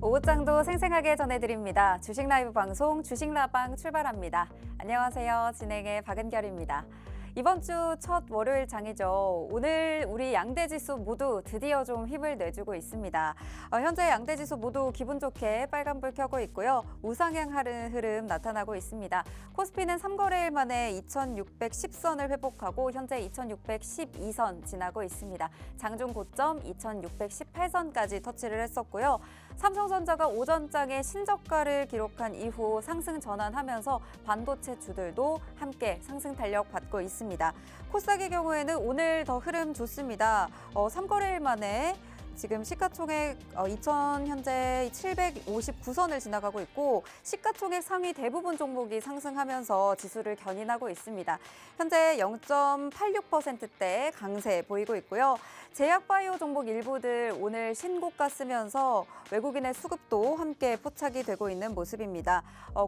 오후장도 생생하게 전해드립니다. 주식 라이브 방송 주식라방 출발합니다. 안녕하세요. 진행의 박은결입니다. 이번 주 첫 월요일 장이죠. 오늘 우리 양대 지수 모두 드디어 좀 힘을 내주고 있습니다. 현재 양대 지수 모두 기분 좋게 빨간불 켜고 있고요. 우상향하는 흐름 나타나고 있습니다. 코스피는 3거래일 만에 2610선을 회복하고 현재 2612선 지나고 있습니다. 장중 고점 2618선까지 터치를 했었고요. 삼성전자가 오전장에 신저가를 기록한 이후 상승 전환하면서 반도체 주들도 함께 상승 탄력 받고 있습니다. 코스닥의 경우에는 오늘 더 흐름 좋습니다. 3거래일 만에 지금 시가총액 2천 현재 759선을 지나가고 있고 시가총액 상위 대부분 종목이 상승하면서 지수를 견인하고 있습니다. 현재 0.86%대 강세 보이고 있고요. 제약바이오 종목 일부들 오늘 신고가 쓰면서 외국인의 수급도 함께 포착이 되고 있는 모습입니다.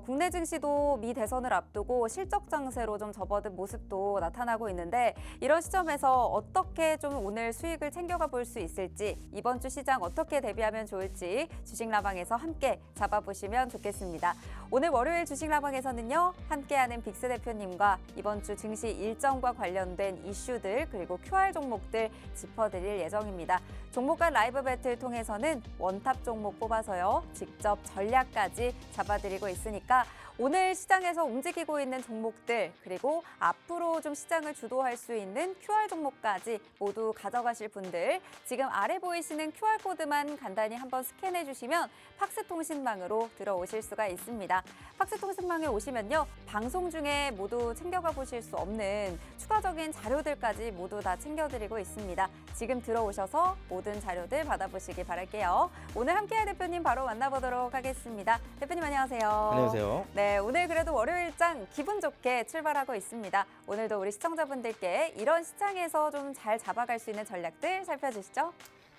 국내 증시도 미 대선을 앞두고 실적 장세로 좀 접어든 모습도 나타나고 있는데 이런 시점에서 어떻게 좀 오늘 수익을 챙겨가 볼 수 있을지 이번 주 시장 어떻게 대비하면 좋을지 주식라방에서 함께 잡아보시면 좋겠습니다. 오늘 월요일 주식라방에서는요. 함께하는 빅스 대표님과 이번 주 증시 일정과 관련된 이슈들 그리고 QR 종목들 짚어드릴 예정입니다. 종목 간 라이브 배틀 통해서는 원탑 종목 뽑아서요. 직접 전략까지 잡아드리고 있으니까 오늘 시장에서 움직이고 있는 종목들 그리고 앞으로 좀 시장을 주도할 수 있는 QR 종목까지 모두 가져가실 분들 지금 아래 보이시는 QR코드만 간단히 한번 스캔해 주시면 팍스통신망으로 들어오실 수가 있습니다. 팍스통신망에 오시면요. 방송 중에 모두 챙겨가 보실 수 없는 추가적인 자료들까지 모두 다 챙겨드리고 있습니다. 지금 들어오셔서 모든 자료들 받아보시기 바랄게요. 오늘 함께할 대표님 바로 만나보도록 하겠습니다. 대표님 안녕하세요. 안녕하세요. 네, 오늘 그래도 월요일장 기분 좋게 출발하고 있습니다. 오늘도 우리 시청자분들께 이런 시장에서 좀 잘 잡아갈 수 있는 전략들 살펴주시죠.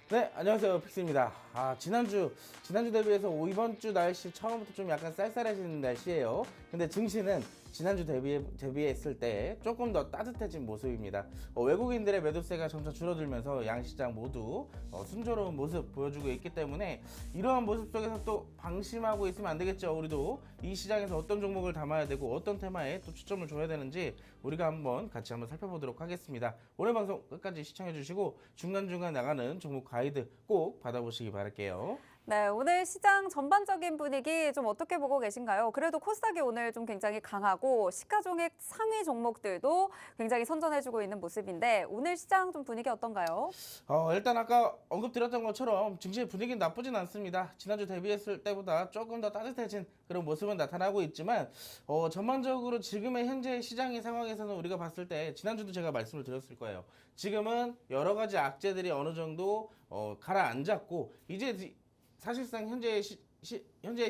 네, 안녕하세요. 픽스입니다. 지난주 대비해서 이번 주 날씨 처음부터 좀 약간 쌀쌀해지는 날씨예요. 근데 증시는 지난주 대비했을 때 조금 더 따뜻해진 모습입니다. 외국인들의 매도세가 점차 줄어들면서 양시장 모두 순조로운 모습 보여주고 있기 때문에 이러한 모습 속에서 또 방심하고 있으면 안 되겠죠. 우리도 이 시장에서 어떤 종목을 담아야 되고 어떤 테마에 또 초점을 줘야 되는지 우리가 같이 한번 살펴보도록 하겠습니다. 오늘 방송 끝까지 시청해 주시고 중간중간 나가는 종목 가이드 꼭 받아보시기 바랄게요. 네, 오늘 시장 전반적인 분위기 좀 어떻게 보고 계신가요? 그래도 코스닥이 오늘 좀 굉장히 강하고 시가총액 상위 종목들도 굉장히 선전해주고 있는 모습인데 오늘 시장 좀 분위기 어떤가요? 일단 아까 언급드렸던 것처럼 증시의 분위기는 나쁘진 않습니다. 지난주 대비했을 때보다 조금 더 따뜻해진 그런 모습은 나타나고 있지만 전반적으로 지금의 현재 시장의 상황에서는 우리가 봤을 때 지난주도 제가 말씀을 드렸을 거예요. 지금은 여러 가지 악재들이 어느 정도 가라앉았고 이제 사실상 현재의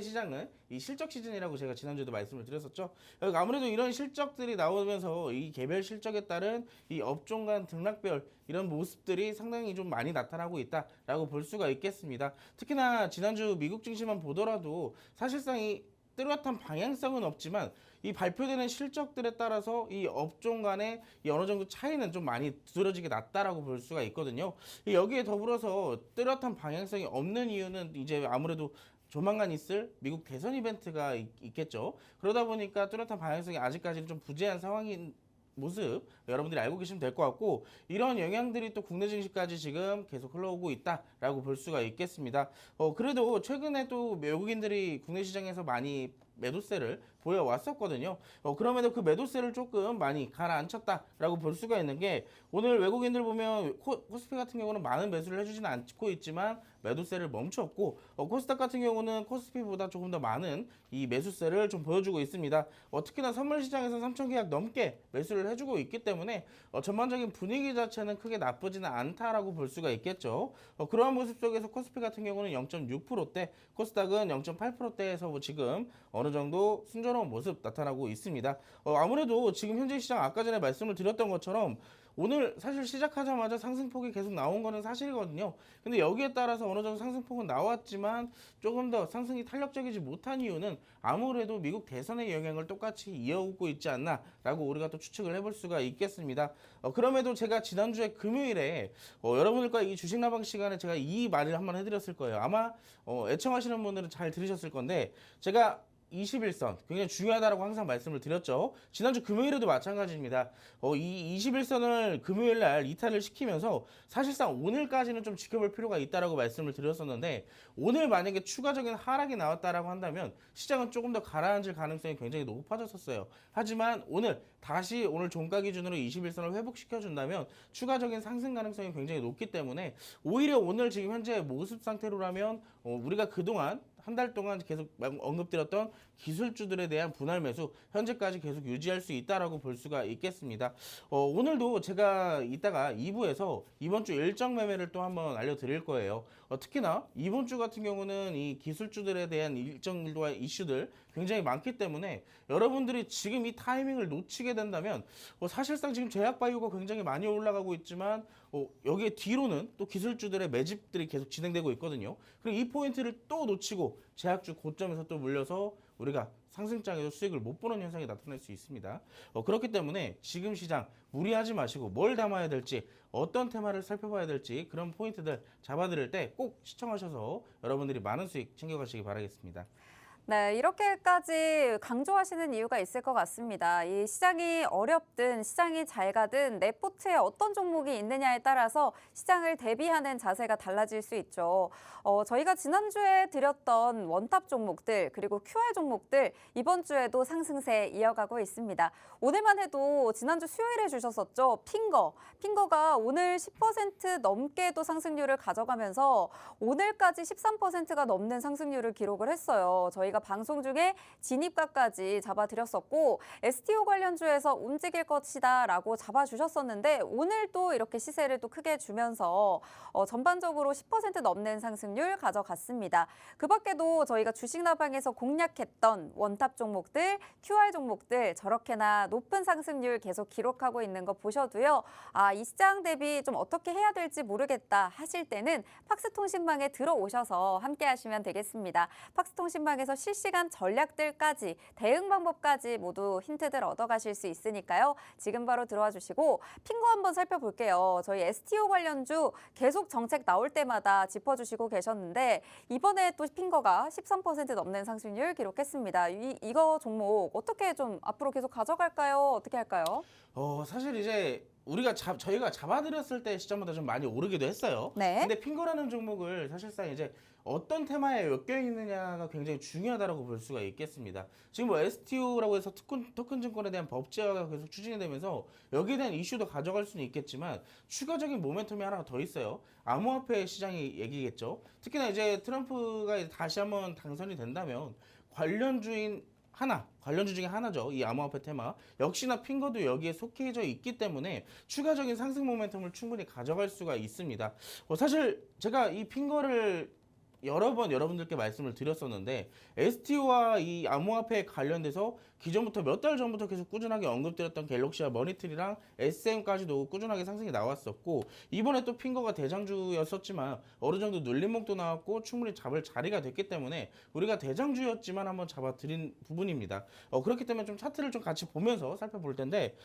시장은 이 실적 시즌이라고 제가 지난주에도 말씀을 드렸었죠. 아무래도 이런 실적들이 나오면서 이 개별 실적에 따른 이 업종 간 등락별 이런 모습들이 상당히 좀 많이 나타나고 있다라고 볼 수가 있겠습니다. 특히나 지난주 미국 증시만 보더라도 사실상 이 뚜렷한 방향성은 없지만 이 발표되는 실적들에 따라서 이 업종 간의 이 어느 정도 차이는 좀 많이 두드러지게 났다라고 볼 수가 있거든요. 여기에 더불어서 뚜렷한 방향성이 없는 이유는 이제 아무래도 조만간 있을 미국 대선 이벤트가 있겠죠. 그러다 보니까 뚜렷한 방향성이 아직까지는 좀 부재한 상황인 모습 여러분들이 알고 계시면 될 것 같고 이런 영향들이 또 국내 증시까지 지금 계속 흘러오고 있다라고 볼 수가 있겠습니다. 그래도 최근에 또 외국인들이 국내 시장에서 많이 매도세를 보여왔었거든요. 그럼에도 그 매도세를 조금 많이 가라앉혔다라고 볼 수가 있는 게 오늘 외국인들 보면 코스피 같은 경우는 많은 매수를 해주지는 않고 있지만 매도세를 멈췄고 코스닥 같은 경우는 코스피보다 조금 더 많은 이 매수세를 좀 보여주고 있습니다. 특히나 선물 시장에서 3천 계약 넘게 매수를 해주고 있기 때문에 전반적인 분위기 자체는 크게 나쁘지는 않다라고 볼 수가 있겠죠. 그러한 모습 속에서 코스피 같은 경우는 0.6%대, 코스닥은 0.8%대에서 지금 어느 정도 순조로운 모습 나타나고 있습니다. 아무래도 지금 현재 시장 아까 전에 말씀을 드렸던 것처럼 오늘 사실 시작하자마자 상승폭이 계속 나온 거는 사실이거든요. 근데 여기에 따라서 어느 정도 상승폭은 나왔지만 조금 더 상승이 탄력적이지 못한 이유는 아무래도 미국 대선의 영향을 똑같이 이어오고 있지 않나라고 우리가 또 추측을 해볼 수가 있겠습니다. 그럼에도 제가 지난주에 금요일에 여러분들과 이 주식 나방 시간에 제가 이 말을 한번 해드렸을 거예요. 아마 애청하시는 분들은 잘 들으셨을 건데 제가 21선 굉장히 중요하다라고 항상 말씀을 드렸죠. 지난주 금요일에도 마찬가지입니다. 이 21선을 금요일 날 이탈을 시키면서 사실상 오늘까지는 좀 지켜볼 필요가 있다라고 말씀을 드렸었는데 오늘 만약에 추가적인 하락이 나왔다라고 한다면 시장은 조금 더 가라앉을 가능성이 굉장히 높아졌었어요. 하지만 오늘 다시 오늘 종가 기준으로 21선을 회복시켜 준다면 추가적인 상승 가능성이 굉장히 높기 때문에 오히려 오늘 지금 현재 모습 상태로라면 우리가 그동안 한 달 동안 계속 언급드렸던 기술주들에 대한 분할 매수 현재까지 계속 유지할 수 있다라고 볼 수가 있겠습니다. 오늘도 제가 이따가 2부에서 이번 주 일정 매매를 또 한번 알려드릴 거예요. 특히나 이번 주 같은 경우는 이 기술주들에 대한 일정과 이슈들 굉장히 많기 때문에 여러분들이 지금 이 타이밍을 놓치게 된다면 사실상 지금 제약바이오가 굉장히 많이 올라가고 있지만 여기에 뒤로는 또 기술주들의 매집들이 계속 진행되고 있거든요. 그리고 이 포인트를 또 놓치고 제약주 고점에서 또 물려서 우리가 상승장에서 수익을 못 보는 현상이 나타날 수 있습니다. 그렇기 때문에 지금 시장 무리하지 마시고 뭘 담아야 될지 어떤 테마를 살펴봐야 될지 그런 포인트들 잡아드릴 때 꼭 시청하셔서 여러분들이 많은 수익 챙겨가시기 바라겠습니다. 네, 이렇게까지 강조하시는 이유가 있을 것 같습니다. 이 시장이 어렵든 시장이 잘 가든 내 포트에 어떤 종목이 있느냐에 따라서 시장을 대비하는 자세가 달라질 수 있죠. 저희가 지난주에 드렸던 원탑 종목들 그리고 QR 종목들 이번 주에도 상승세 이어가고 있습니다. 오늘만 해도 지난주 수요일에 주셨었죠. 핑거가 오늘 10% 넘게도 상승률을 가져가면서 오늘까지 13%가 넘는 상승률을 기록을 했어요. 저희가 방송 중에 진입가까지 잡아드렸었고 STO 관련주에서 움직일 것이다라고 잡아주셨었는데 오늘도 이렇게 시세를 또 크게 주면서 전반적으로 10% 넘는 상승률 가져갔습니다. 그 밖에도 저희가 주식나방에서 공략했던 원탑 종목들, QR 종목들 저렇게나 높은 상승률 계속 기록하고 있는 거 보셔도요. 이 시장 대비 좀 어떻게 해야 될지 모르겠다 하실 때는 팍스통신망에 들어오셔서 함께 하시면 되겠습니다. 팍스통신망에서 실시간 전략들까지 대응 방법까지 모두 힌트들 얻어가실 수 있으니까요. 지금 바로 들어와 주시고 핑거 한번 살펴볼게요. 저희 STO 관련주 계속 정책 나올 때마다 짚어주시고 계셨는데 이번에 또 핑거가 13% 넘는 상승률 기록했습니다. 이거 종목 어떻게 좀 앞으로 계속 가져갈까요? 어떻게 할까요? 사실 이제 저희가 잡아드렸을 때 시점보다 좀 많이 오르기도 했어요. 네. 근데 핑거라는 종목을 사실상 이제 어떤 테마에 엮여 있느냐가 굉장히 중요하다고 볼 수가 있겠습니다. 지금 뭐 STO라고 해서 토큰 증권에 대한 법제화가 계속 추진이 되면서 여기에 대한 이슈도 가져갈 수는 있겠지만 추가적인 모멘텀이 하나 더 있어요. 암호화폐 시장이 얘기겠죠. 특히나 이제 트럼프가 다시 한번 당선이 된다면 관련주 중에 하나죠. 이 암호화폐 테마. 역시나 핑거도 여기에 속해져 있기 때문에 추가적인 상승 모멘텀을 충분히 가져갈 수가 있습니다. 사실 제가 이 핑거를 여러 번 여러분들께 말씀을 드렸었는데 STO와 이 암호화폐에 관련돼서 기존부터 몇 달 전부터 계속 꾸준하게 언급드렸던 갤럭시와 머니트리랑 SM까지도 꾸준하게 상승이 나왔었고 이번에 또 핑거가 대장주였었지만 어느 정도 눌림목도 나왔고 충분히 잡을 자리가 됐기 때문에 우리가 대장주였지만 한번 잡아드린 부분입니다. 그렇기 때문에 좀 차트를 좀 같이 보면서 살펴볼 텐데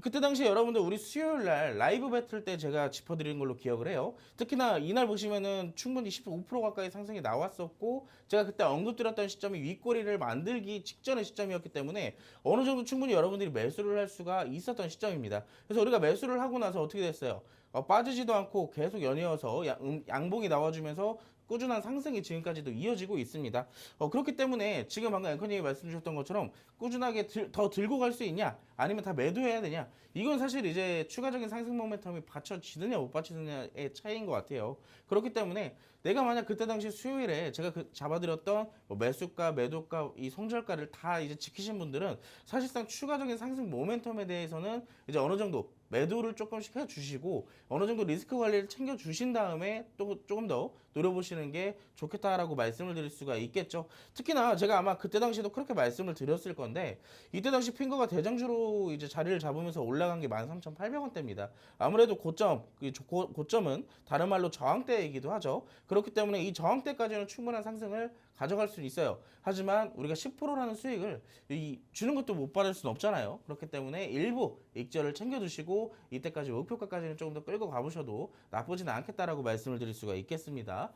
그때 당시 여러분들 우리 수요일 날 라이브 배틀 때 제가 짚어드린 걸로 기억을 해요. 특히나 이날 보시면은 충분히 15% 가까이 상승이 나왔었고 제가 그때 언급드렸던 시점이 윗꼬리를 만들기 직전의 시점이었기 때문에 어느 정도 충분히 여러분들이 매수를 할 수가 있었던 시점입니다. 그래서 우리가 매수를 하고 나서 어떻게 됐어요? 빠지지도 않고 계속 연이어서 양봉이 나와주면서 꾸준한 상승이 지금까지도 이어지고 있습니다. 그렇기 때문에 지금 방금 앵커님이 말씀 주셨던 것처럼 꾸준하게 더 들고 갈 수 있냐 아니면 다 매도해야 되냐 이건 사실 이제 추가적인 상승 모멘텀이 받쳐지느냐 못 받쳐지느냐의 차이인 것 같아요. 그렇기 때문에 내가 만약 그때 당시 수요일에 제가 잡아드렸던 뭐 매수가, 매도가, 이 손절가를 다 이제 지키신 분들은 사실상 추가적인 상승 모멘텀에 대해서는 이제 어느 정도 매도를 조금씩 해주시고 어느 정도 리스크 관리를 챙겨주신 다음에 또 조금 더 노려보시는 게 좋겠다라고 말씀을 드릴 수가 있겠죠. 특히나 제가 아마 그때 당시에도 그렇게 말씀을 드렸을 건데 이때 당시 핑거가 대장주로 이제 자리를 잡으면서 올라간 게 13,800원대입니다. 아무래도 고점은 다른 말로 저항대이기도 하죠. 그렇기 때문에 이 저항대까지는 충분한 상승을 가져갈 수 있어요. 하지만 우리가 10%라는 수익을 주는 것도 못 받을 수는 없잖아요. 그렇기 때문에 일부 익절을 챙겨두시고 이때까지 목표가까지는 조금 더 끌고 가보셔도 나쁘지는 않겠다라고 말씀을 드릴 수가 있겠습니다.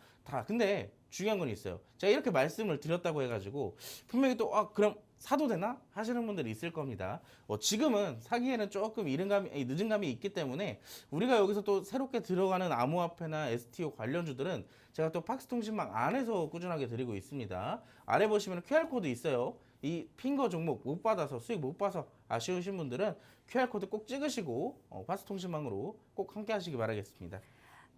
근데 중요한 건 있어요. 제가 이렇게 말씀을 드렸다고 해가지고 분명히 또 그럼 사도 되나 하시는 분들이 있을 겁니다. 지금은 사기에는 조금 늦은 감이 있기 때문에 우리가 여기서 또 새롭게 들어가는 암호화폐나 STO 관련주들은 제가 또 박스통신망 안에서 꾸준하게 드리고 있습니다. 아래 보시면 QR코드 있어요. 이 핑거 종목 못 받아서 수익 못 봐서 아쉬우신 분들은 QR코드 꼭 찍으시고 박스통신망으로 꼭 함께 하시기 바라겠습니다.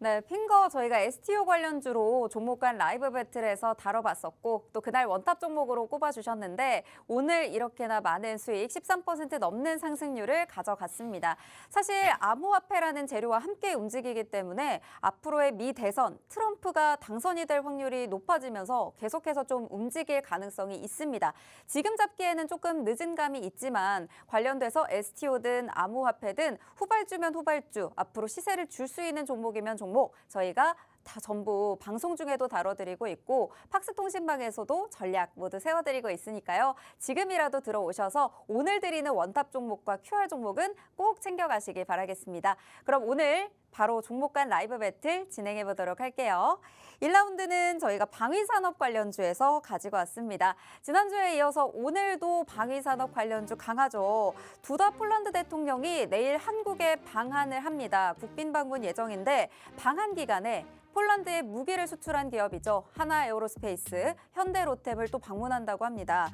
네, 핑거 저희가 STO 관련주로 종목 간 라이브 배틀에서 다뤄봤었고 또 그날 원탑 종목으로 꼽아주셨는데 오늘 이렇게나 많은 수익 13% 넘는 상승률을 가져갔습니다. 사실 암호화폐라는 재료와 함께 움직이기 때문에 앞으로의 미 대선 트럼프가 당선이 될 확률이 높아지면서 계속해서 좀 움직일 가능성이 있습니다. 지금 잡기에는 조금 늦은 감이 있지만 관련돼서 STO든 암호화폐든 후발주면 후발주 앞으로 시세를 줄 수 있는 종목이면 종목 저희가 다 전부 방송 중에도 다뤄드리고 있고 팍스통신방에서도 전략 모두 세워드리고 있으니까요. 지금이라도 들어오셔서 오늘 드리는 원탑 종목과 QR 종목은 꼭 챙겨가시길 바라겠습니다. 그럼 오늘 바로 종목 간 라이브 배틀 진행해 보도록 할게요. 1라운드는 저희가 방위산업 관련주에서 가지고 왔습니다. 지난주에 이어서 오늘도 방위산업 관련주 강하죠. 두다 폴란드 대통령이 내일 한국에 방한을 합니다. 국빈 방문 예정인데 방한 기간에 폴란드에 무기를 수출한 기업이죠. 하나에어로스페이스, 현대로템을 또 방문한다고 합니다.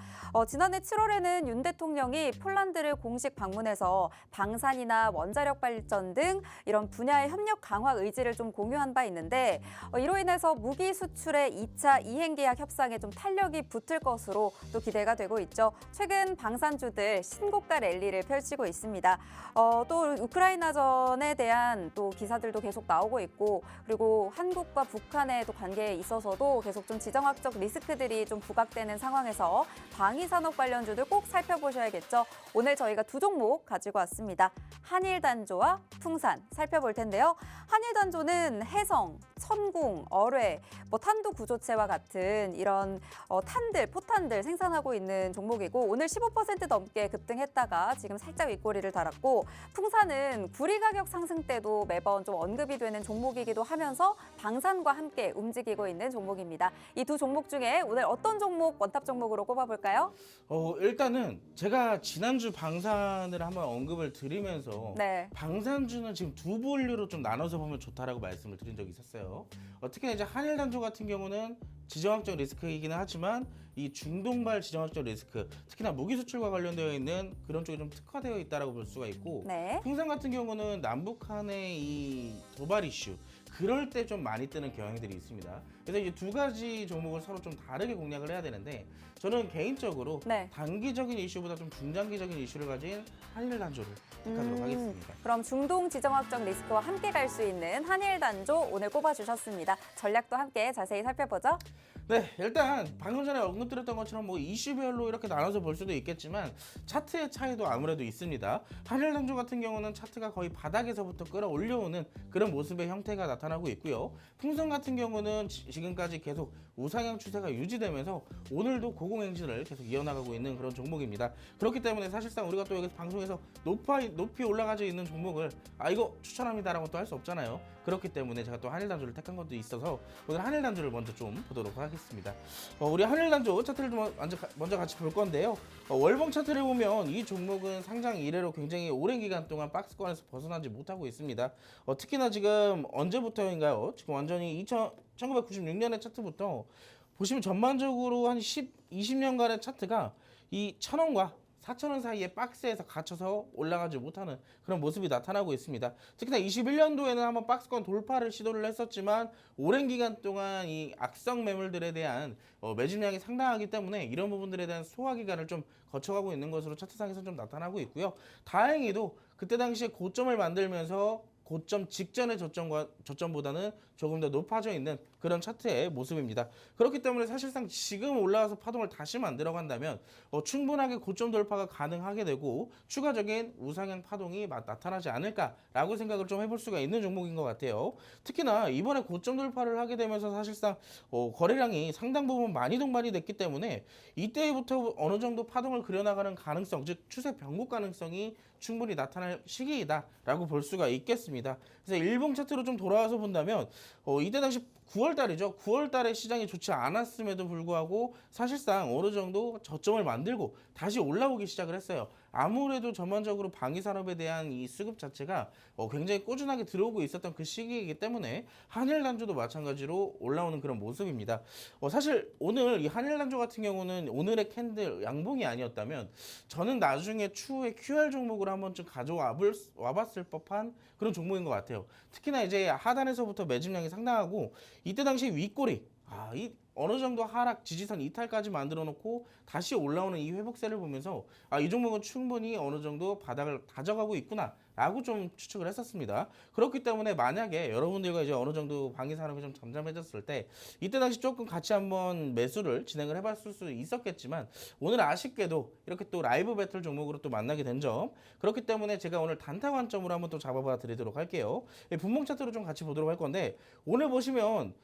지난해 7월에는 윤 대통령이 폴란드를 공식 방문해서 방산이나 원자력 발전 등 이런 분야의 협력 강화 의지를 좀 공유한 바 있는데 이로 인해서 무기 수출의 2차 이행계약 협상에 좀 탄력이 붙을 것으로 또 기대가 되고 있죠. 최근 방산주들 신고가 랠리를 펼치고 있습니다. 또 우크라이나전에 대한 또 기사들도 계속 나오고 있고 그리고 한국과 북한의 또 관계에 있어서도 계속 좀 지정학적 리스크들이 좀 부각되는 상황에서 방위산업 관련주들 꼭 살펴보셔야겠죠. 오늘 저희가 두 종목 가지고 왔습니다. 한일단조와 풍산 살펴볼 텐데요. 한일단조는 해성, 천궁, 어뢰, 탄도 구조체와 같은 이런 포탄들 생산하고 있는 종목이고 오늘 15% 넘게 급등했다가 지금 살짝 윗꼬리를 달았고 풍산은 구리 가격 상승 때도 매번 좀 언급이 되는 종목이기도 하면서 방산과 함께 움직이고 있는 종목입니다. 이 두 종목 중에 오늘 어떤 종목 원탑 종목으로 꼽아볼까요? 일단은 제가 지난주 방산을 한번 언급을 드리면서 네. 방산주는 지금 두 분류로 좀 나눠서 보면 좋다라고 말씀을 드린 적이 있었어요. 특히 이제 한일단조 같은 경우는 지정학적 리스크이기는 하지만 이 중동발 지정학적 리스크, 특히나 무기 수출과 관련되어 있는 그런 쪽이 좀 특화되어 있다라고 볼 수가 있고, 네. 풍산 같은 경우는 남북 간의 이 도발 이슈, 그럴 때 좀 많이 뜨는 경향들이 있습니다. 그래서 이제 두 가지 종목을 서로 좀 다르게 공략을 해야 되는데 저는 개인적으로 네. 단기적인 이슈보다 좀 중장기적인 이슈를 가진 한일단조를 택하도록 하겠습니다. 그럼 중동 지정학적 리스크와 함께 갈 수 있는 한일단조 오늘 꼽아주셨습니다. 전략도 함께 자세히 살펴보죠. 네, 일단 방금 전에 언급드렸던 것처럼 뭐 이슈별로 이렇게 나눠서 볼 수도 있겠지만 차트의 차이도 아무래도 있습니다. 한일단조 같은 경우는 차트가 거의 바닥에서부터 끌어올려오는 그런 모습의 형태가 나타나고 있고요. 풍선 같은 경우는 지금까지 계속 우상향 추세가 유지되면서 오늘도 고공행진을 계속 이어나가고 있는 그런 종목입니다. 그렇기 때문에 사실상 우리가 또 여기서 방송에서 높이 올라가져 있는 종목을 이거 추천합니다라고 또 할 수 없잖아요. 그렇기 때문에 제가 또 한일단조를 택한 것도 있어서 오늘 한일단조를 먼저 좀 보도록 하겠습니다. 우리 한일단조 차트를 좀 먼저 같이 볼 건데요. 월봉 차트를 보면 이 종목은 상장 이래로 굉장히 오랜 기간 동안 박스권에서 벗어나지 못하고 있습니다. 특히나 지금 언제부터인가요? 지금 완전히 1996년의 차트부터 보시면 전반적으로 한 20년간의 차트가 이 1,000원과 4,000원 사이의 박스에서 갇혀서 올라가지 못하는 그런 모습이 나타나고 있습니다. 특히나 21년도에는 한번 박스권 돌파를 시도를 했었지만 오랜 기간 동안 이 악성 매물들에 대한 매집량이 상당하기 때문에 이런 부분들에 대한 소화 기간을 좀 거쳐가고 있는 것으로 차트상에서 좀 나타나고 있고요. 다행히도 그때 당시에 고점을 만들면서 고점 직전의 저점보다는 조금 더 높아져 있는 그런 차트의 모습입니다. 그렇기 때문에 사실상 지금 올라와서 파동을 다시 만들어 간다면 충분하게 고점 돌파가 가능하게 되고 추가적인 우상향 파동이 나타나지 않을까라고 생각을 좀 해볼 수가 있는 종목인 것 같아요. 특히나 이번에 고점 돌파를 하게 되면서 사실상 거래량이 상당 부분 많이 동반이 됐기 때문에 이때부터 어느 정도 파동을 그려나가는 가능성, 즉 추세 변곡 가능성이 충분히 나타날 시기이다라고 볼 수가 있겠습니다. 그래서 일봉 차트로 좀 돌아와서 본다면 이때 당시 9월 달이죠. 9월 달에 시장이 좋지 않았음에도 불구하고 사실상 어느 정도 저점을 만들고 다시 올라오기 시작을 했어요. 아무래도 전반적으로 방위 산업에 대한 이 수급 자체가 굉장히 꾸준하게 들어오고 있었던 그 시기이기 때문에 한일 단조도 마찬가지로 올라오는 그런 모습입니다. 사실 오늘 이 한일 단조 같은 경우는 오늘의 캔들 양봉이 아니었다면 저는 나중에 추후에 QR 종목으로 한 번쯤 와봤을 법한 그런 종목인 것 같아요. 특히나 이제 하단에서부터 매집량이 상당하고 이때 당시 윗꼬리 이 어느 정도 하락 지지선 이탈까지 만들어 놓고 다시 올라오는 이 회복세를 보면서 이 종목은 충분히 어느 정도 바닥을 다져가고 있구나 라고 좀 추측을 했었습니다. 그렇기 때문에 만약에 여러분들과 이제 어느 정도 방위 산업이 좀 잠잠해졌을 때 이때 당시 조금 같이 한번 매수를 진행을 해봤을 수 있었겠지만 오늘 아쉽게도 이렇게 또 라이브 배틀 종목으로 또 만나게 된 점, 그렇기 때문에 제가 오늘 단타 관점으로 한번 또 잡아봐 드리도록 할게요. 분봉 차트로 좀 같이 보도록 할 건데 오늘 보시면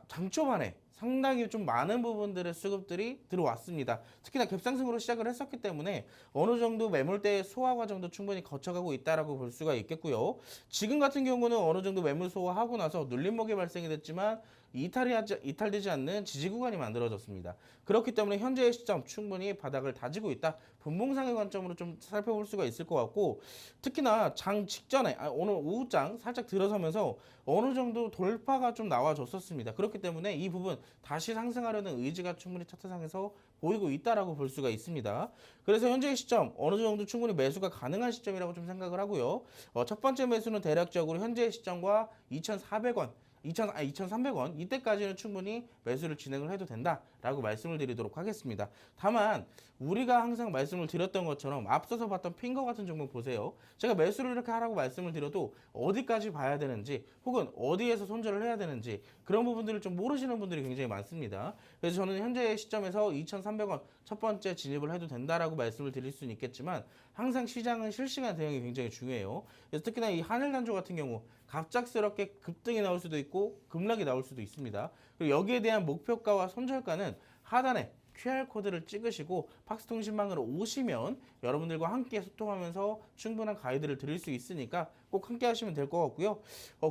장 초반에 상당히 좀 많은 부분들의 수급들이 들어왔습니다. 특히나 갭상승으로 시작을 했었기 때문에 어느 정도 매물대의 소화 과정도 충분히 거쳐가고 있다라고 볼 수가 있겠고요. 지금 같은 경우는 어느 정도 매물 소화하고 나서 눌림목이 발생이 됐지만 이탈되지 않는 지지 구간이 만들어졌습니다. 그렇기 때문에 현재의 시점 충분히 바닥을 다지고 있다. 분봉상의 관점으로 좀 살펴볼 수가 있을 것 같고, 특히나 장 직전에 오늘 오후장 살짝 들어서면서 어느 정도 돌파가 좀 나와줬었습니다. 그렇기 때문에 이 부분 다시 상승하려는 의지가 충분히 차트상에서 보이고 있다라고 볼 수가 있습니다. 그래서 현재의 시점 어느 정도 충분히 매수가 가능한 시점이라고 좀 생각을 하고요. 첫 번째 매수는 대략적으로 현재의 시점과 2,400원 2,300원 이때까지는 충분히 매수를 진행을 해도 된다라고 말씀을 드리도록 하겠습니다. 다만 우리가 항상 말씀을 드렸던 것처럼 앞서서 봤던 핑거 같은 종목 보세요. 제가 매수를 이렇게 하라고 말씀을 드려도 어디까지 봐야 되는지 혹은 어디에서 손절을 해야 되는지 그런 부분들을 좀 모르시는 분들이 굉장히 많습니다. 그래서 저는 현재 시점에서 2,300원 첫 번째 진입을 해도 된다라고 말씀을 드릴 수는 있겠지만 항상 시장은 실시간 대응이 굉장히 중요해요. 그래서 특히나 이 한일 단조 같은 경우 갑작스럽게 급등이 나올 수도 있고 급락이 나올 수도 있습니다. 그리고 여기에 대한 목표가와 손절가는 하단에 QR코드를 찍으시고 팍스통신망으로 오시면 여러분들과 함께 소통하면서 충분한 가이드를 드릴 수 있으니까 꼭 함께 하시면 될 것 같고요.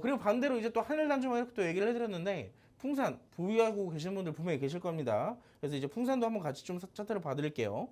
그리고 반대로 이제 또 한일 단조만 이렇게 또 얘기를 해드렸는데 풍산 보유하고 계신 분들 분명히 계실 겁니다. 그래서 이제 풍산도 한번 같이 좀 차트를 봐드릴게요.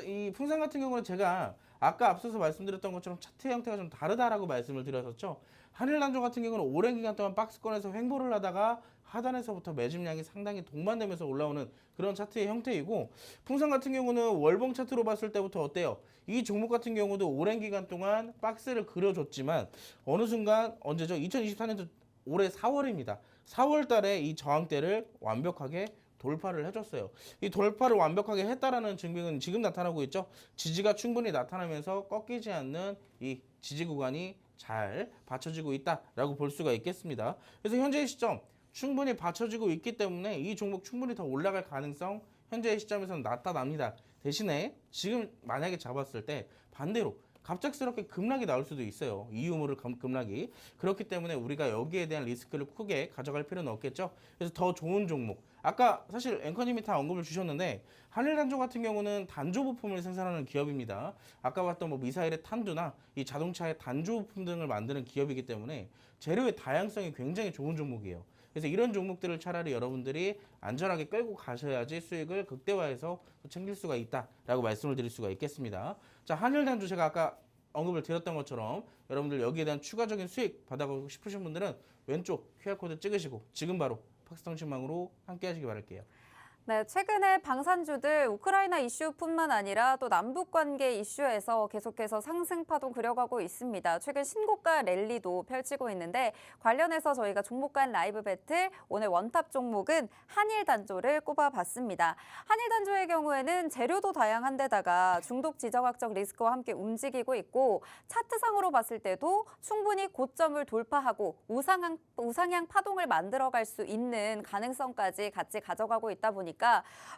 이 풍산 같은 경우는 제가 아까 앞서서 말씀드렸던 것처럼 차트 형태가 좀 다르다라고 말씀을 드렸었죠. 한일단조 같은 경우는 오랜 기간 동안 박스권에서 횡보를 하다가 하단에서부터 매집량이 상당히 동반되면서 올라오는 그런 차트의 형태이고, 풍산 같은 경우는 월봉 차트로 봤을 때부터 어때요? 이 종목 같은 경우도 오랜 기간 동안 박스를 그려줬지만 어느 순간 언제죠? 2024년도 올해 4월입니다. 4월 달에 이 저항대를 완벽하게 돌파를 해줬어요. 이 돌파를 완벽하게 했다라는 증명은 지금 나타나고 있죠. 지지가 충분히 나타나면서 꺾이지 않는 이 지지 구간이 잘 받쳐지고 있다라고 볼 수가 있겠습니다. 그래서 현재의 시점 충분히 받쳐지고 있기 때문에 이 종목 충분히 더 올라갈 가능성 현재의 시점에서는 나타납니다. 대신에 지금 만약에 잡았을 때 반대로 갑작스럽게 급락이 나올 수도 있어요. 이유 모를 급락이. 그렇기 때문에 우리가 여기에 대한 리스크를 크게 가져갈 필요는 없겠죠. 그래서 더 좋은 종목. 아까 사실 앵커님이 다 언급을 주셨는데 한일단조 같은 경우는 단조 부품을 생산하는 기업입니다. 아까 봤던 뭐 미사일의 탄두나 이 자동차의 단조 부품 등을 만드는 기업이기 때문에 재료의 다양성이 굉장히 좋은 종목이에요. 그래서 이런 종목들을 차라리 여러분들이 안전하게 끌고 가셔야지 수익을 극대화해서 챙길 수가 있다라고 말씀을 드릴 수가 있겠습니다. 자, 한일단조 제가 아까 언급을 드렸던 것처럼 여러분들 여기에 대한 추가적인 수익 받아가고 싶으신 분들은 왼쪽 QR코드 찍으시고 지금 바로 팍스통신망으로 함께 하시기 바랄게요. 네, 최근에 방산주들 우크라이나 이슈뿐만 아니라 또 남북 관계 이슈에서 계속해서 상승 파동 그려가고 있습니다. 최근 신고가 랠리도 펼치고 있는데 관련해서 저희가 종목 간 라이브 배틀 오늘 원탑 종목은 한일 단조를 꼽아봤습니다. 한일 단조의 경우에는 재료도 다양한데다가 중독 지정학적 리스크와 함께 움직이고 있고 차트상으로 봤을 때도 충분히 고점을 돌파하고 우상향 파동을 만들어갈 수 있는 가능성까지 같이 가져가고 있다 보니까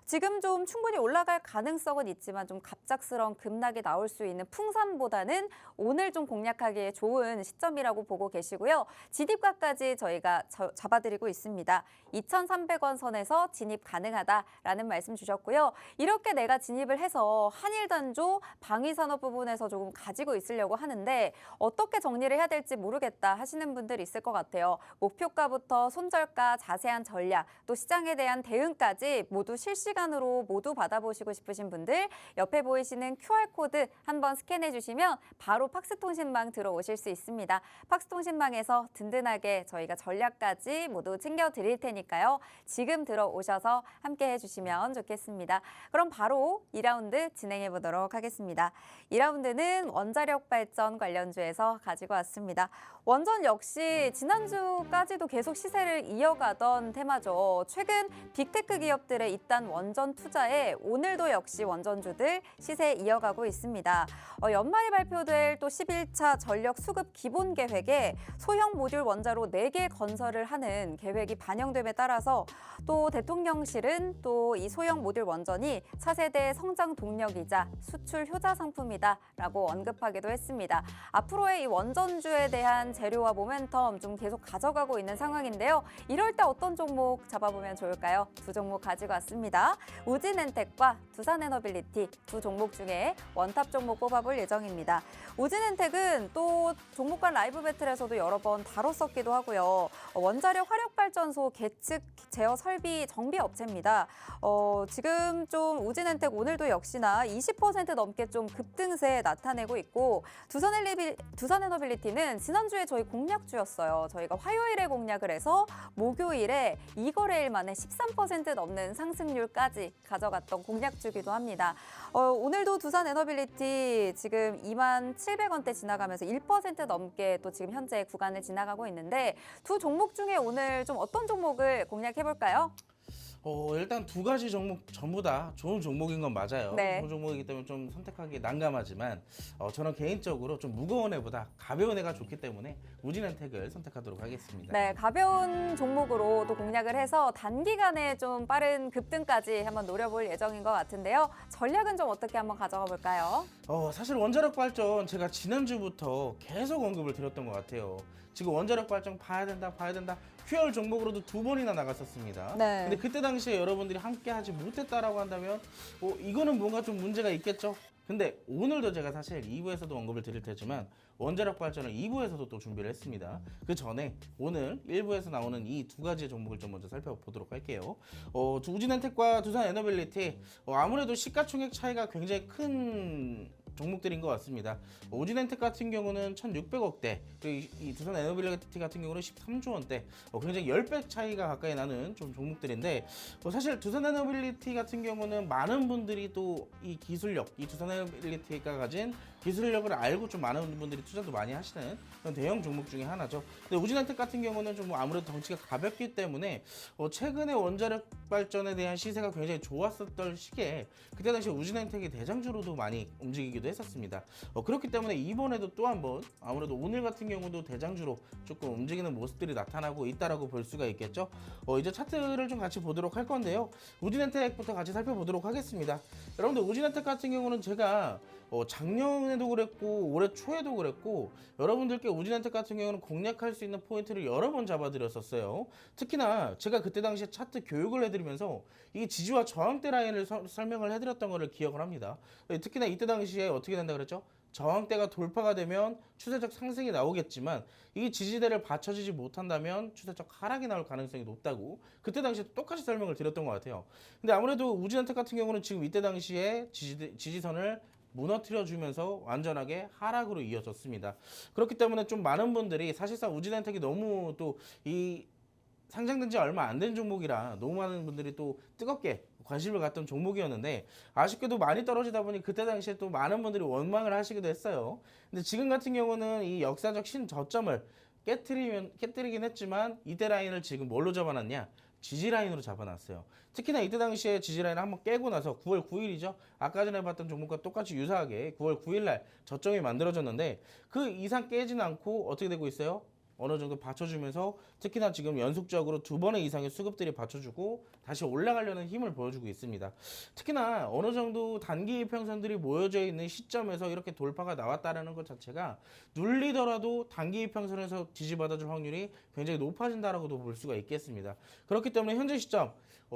지금 좀 충분히 올라갈 가능성은 있지만 좀 갑작스러운 급락이 나올 수 있는 풍산보다는 오늘 좀 공략하기에 좋은 시점이라고 보고 계시고요. 진입가까지 저희가 잡아드리고 있습니다. 2,300원 선에서 진입 가능하다라는 말씀 주셨고요. 이렇게 내가 진입을 해서 한일 단조 방위산업 부분에서 조금 가지고 있으려고 하는데 어떻게 정리를 해야 될지 모르겠다 하시는 분들 있을 것 같아요. 목표가부터 손절가, 자세한 전략, 또 시장에 대한 대응까지 모두 실시간으로 모두 받아보시고 싶으신 분들 옆에 보이시는 QR코드 한번 스캔해 주시면 바로 팍스통신망 들어오실 수 있습니다. 팍스통신망에서 든든하게 저희가 전략까지 모두 챙겨드릴 테니까요. 지금 들어오셔서 함께 해주시면 좋겠습니다. 그럼 바로 2라운드 진행해 보도록 하겠습니다. 2라운드는 원자력 발전 관련주에서 가지고 왔습니다. 원전 역시 지난주까지도 계속 시세를 이어가던 테마죠. 최근 빅테크 기업들의 잇단 원전 투자에 오늘도 역시 원전주들 시세 이어가고 있습니다. 연말에 발표될 또 11차 전력 수급 기본 계획에 소형 모듈 원자로 4개 건설을 하는 계획이 반영됨에 따라서 또 대통령실은 또 이 소형 모듈 원전이 차세대 성장 동력이자 수출 효자 상품이다라고 언급하기도 했습니다. 앞으로의 이 원전주에 대한 재료와 모멘텀 좀 계속 가져가고 있는 상황인데요. 이럴 때 어떤 종목 잡아보면 좋을까요? 두 종목 가지고 왔습니다. 우진엔텍과 두산에너빌리티 두 종목 중에 원탑 종목 뽑아볼 예정입니다. 우진엔텍은 또 종목 간 라이브 배틀에서도 여러 번 다뤘었기도 하고요. 원자력 화력발전소 계측 제어 설비 정비 업체입니다. 지금 좀 우진엔텍 오늘도 역시나 20% 넘게 좀 급등세 나타내고 있고 두산에너빌리티는 지난주에 저희 공략주였어요. 저희가 화요일에 공략을 해서 목요일에 2거래일 만에 13% 넘는 상승률까지 가져갔던 공략주기도 합니다. 오늘도 두산에너빌리티 지금 27,700원대 지나가면서 1% 넘게 또 지금 현재 구간을 지나가고 있는데 두 종목 중에 오늘 좀 어떤 종목을 공략해볼까요? 일단 두 가지 종목 전부 다 좋은 종목인 건 맞아요. 네. 좋은 종목이기 때문에 좀 선택하기 난감하지만 저는 개인적으로 좀 무거운 애보다 가벼운 애가 좋기 때문에 우진엔텍을 선택하도록 하겠습니다. 네, 가벼운 종목으로 또 공략을 해서 단기간에 좀 빠른 급등까지 한번 노려볼 예정인 것 같은데요. 전략은 좀 어떻게 한번 가져가 볼까요? 사실 원자력 발전 제가 지난주부터 계속 언급을 드렸던 것 같아요. 지금 원자력 발전 봐야 된다. QR 종목으로도 2번이나 나갔었습니다. 네. 근데 그때 당시에 여러분들이 함께 하지 못했다라고 한다면 이거는 뭔가 좀 문제가 있겠죠? 근데 오늘도 제가 사실 2부에서도 언급을 드릴 테지만 원자력 발전을 2부에서도 또 준비를 했습니다. 그 전에 오늘 1부에서 나오는 이 두 가지 종목을 좀 먼저 살펴보도록 할게요. 우진엔텍과 두산에너빌리티 아무래도 시가총액 차이가 굉장히 큰 종목들인 것 같습니다. 우진엔텍 같은 경우는 1,600억대, 그리고 이 두산에너빌리티 같은 경우는 13조 원대, 굉장히 10배 차이가 가까이 나는 좀 종목들인데 사실 두산에너빌리티 같은 경우는 많은 분들이 또 이 기술력, 이 두산에너빌리티가 가진 기술력을 알고 좀 많은 분들이 투자도 많이 하시는 그런 대형 종목 중에 하나죠. 근데 우진엔텍 같은 경우는 좀 아무래도 덩치가 가볍기 때문에 최근에 원자력 발전에 대한 시세가 굉장히 좋았었던 시기에 그때 당시 우진엔텍이 대장주로도 많이 움직이기도 했었습니다. 그렇기 때문에 이번에도 또 한번 아무래도 오늘 같은 경우도 대장주로 조금 움직이는 모습들이 나타나고 있다라고 볼 수가 있겠죠. 이제 차트를 좀 같이 보도록 할 건데요. 우진엔텍부터 같이 살펴보도록 하겠습니다. 여러분들 우진엔텍 같은 경우는 제가 작년에도 그랬고 올해 초에도 그랬고 여러분들께 우진엔텍 같은 경우는 공략할 수 있는 포인트를 여러 번 잡아드렸었어요. 특히나 제가 그때 당시에 차트 교육을 해드리면서 이 지지와 저항대 라인을 설명을 해드렸던 것을 기억을 합니다. 특히나 이때 당시에 어떻게 된다 그랬죠? 저항대가 돌파가 되면 추세적 상승이 나오겠지만 이 지지대를 받쳐주지 못한다면 추세적 하락이 나올 가능성이 높다고 그때 당시에 똑같이 설명을 드렸던 것 같아요. 근데 아무래도 우진엔텍 같은 경우는 지금 이때 당시에 지지선을 무너뜨려주면서 완전하게 하락으로 이어졌습니다. 그렇기 때문에 좀 많은 분들이 사실상 우진엔텍이 너무 또 이 상장된 지 얼마 안 된 종목이라 너무 많은 분들이 또 뜨겁게 관심을 갖던 종목이었는데 아쉽게도 많이 떨어지다 보니 그때 당시에 또 많은 분들이 원망을 하시기도 했어요. 근데 지금 같은 경우는 이 역사적 신저점을 깨뜨리긴 했지만 이때 라인을 지금 뭘로 잡아놨냐? 지지 라인으로 잡아놨어요. 특히나 이때 당시에 지지 라인을 한번 깨고 나서 9월 9일이죠. 아까 전에 봤던 종목과 똑같이 유사하게 9월 9일 날 저점이 만들어졌는데 그 이상 깨지는 않고 어떻게 되고 있어요? 어느 정도 받쳐주면서 특히나 지금 연속적으로 2번의 이상의 수급들이 받쳐주고 다시 올라가려는 힘을 보여주고 있습니다. 특히나 어느 정도 단기 이평선들이 모여져 있는 시점에서 이렇게 돌파가 나왔다는 것 자체가 눌리더라도 단기 이평선에서 지지받아줄 확률이 굉장히 높아진다라고도 볼 수가 있겠습니다. 그렇기 때문에 현재 시점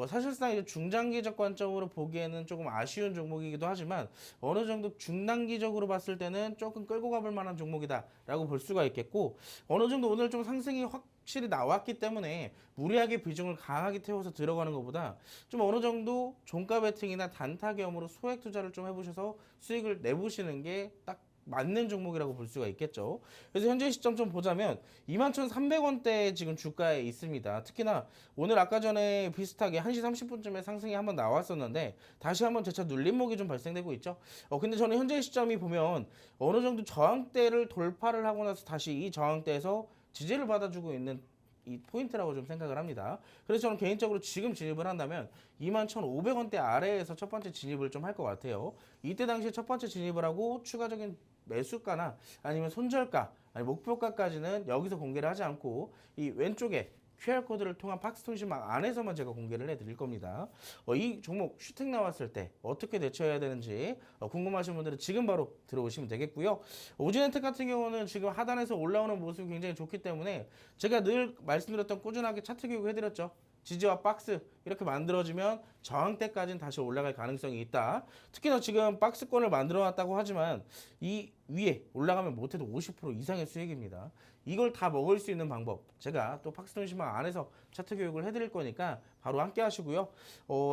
사실상 이제 중장기적 관점으로 보기에는 조금 아쉬운 종목이기도 하지만 어느 정도 중단기적으로 봤을 때는 조금 끌고 가볼 만한 종목이다라고 볼 수가 있겠고 어느 정도 오늘 좀 상승이 확실히 나왔기 때문에 무리하게 비중을 강하게 태워서 들어가는 것보다 좀 어느 정도 종가 베팅이나 단타 겸으로 소액 투자를 좀 해보셔서 수익을 내보시는 게 딱 맞는 종목이라고 볼 수가 있겠죠. 그래서 현재 시점 좀 보자면 21,300원대 지금 주가에 있습니다. 특히나 오늘 아까 전에 비슷하게 1시 30분쯤에 상승이 한번 나왔었는데 다시 한번 재차 눌림목이 좀 발생되고 있죠. 근데 저는 현재 시점이 보면 어느 정도 저항대를 돌파를 하고 나서 다시 이 저항대에서 지지를 받아주고 있는 이 포인트라고 좀 생각을 합니다. 그래서 저는 개인적으로 지금 진입을 한다면 21,500원대 아래에서 첫 번째 진입을 좀 할 것 같아요. 이때 당시에 첫 번째 진입을 하고 추가적인 매수가나 아니면 손절가, 아니 목표가까지는 여기서 공개를 하지 않고 이 왼쪽에 QR코드를 통한 박스통신망 안에서만 제가 공개를 해드릴 겁니다. 이 종목 슈팅 나왔을 때 어떻게 대처해야 되는지 궁금하신 분들은 지금 바로 들어오시면 되겠고요. 오진엔텍 같은 경우는 지금 하단에서 올라오는 모습이 굉장히 좋기 때문에 제가 늘 말씀드렸던 꾸준하게 차트 교육 해드렸죠. 지지와 박스 이렇게 만들어지면 저항대까지는 다시 올라갈 가능성이 있다. 특히나 지금 박스권을 만들어 놨다고 하지만 이 위에 올라가면 못해도 50% 이상의 수익입니다. 이걸 다 먹을 수 있는 방법 제가 또 박스통신망 안에서 차트 교육을 해드릴 거니까 바로 함께 하시고요.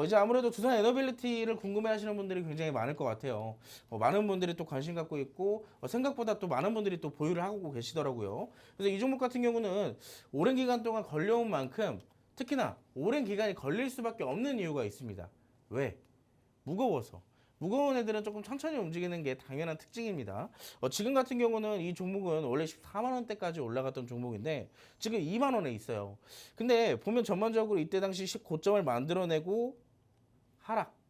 이제 아무래도 두산 에너빌리티를 궁금해 하시는 분들이 굉장히 많을 것 같아요. 많은 분들이 또 관심 갖고 있고 생각보다 또 많은 분들이 또 보유를 하고 계시더라고요. 그래서 이 종목 같은 경우는 오랜 기간 동안 걸려온 만큼 특히나 오랜 기간이 걸릴 수밖에 없는 이유가 있습니다. 왜? 무거워서. 무거운 애들은 조금 천천히 움직이는 게 당연한 특징입니다. 지금 같은 경우는 이 종목은 원래 14만 원대까지 올라갔던 종목인데 지금 2만 원에 있어요. 근데 보면 전반적으로 이때 당시 고점을 만들어내고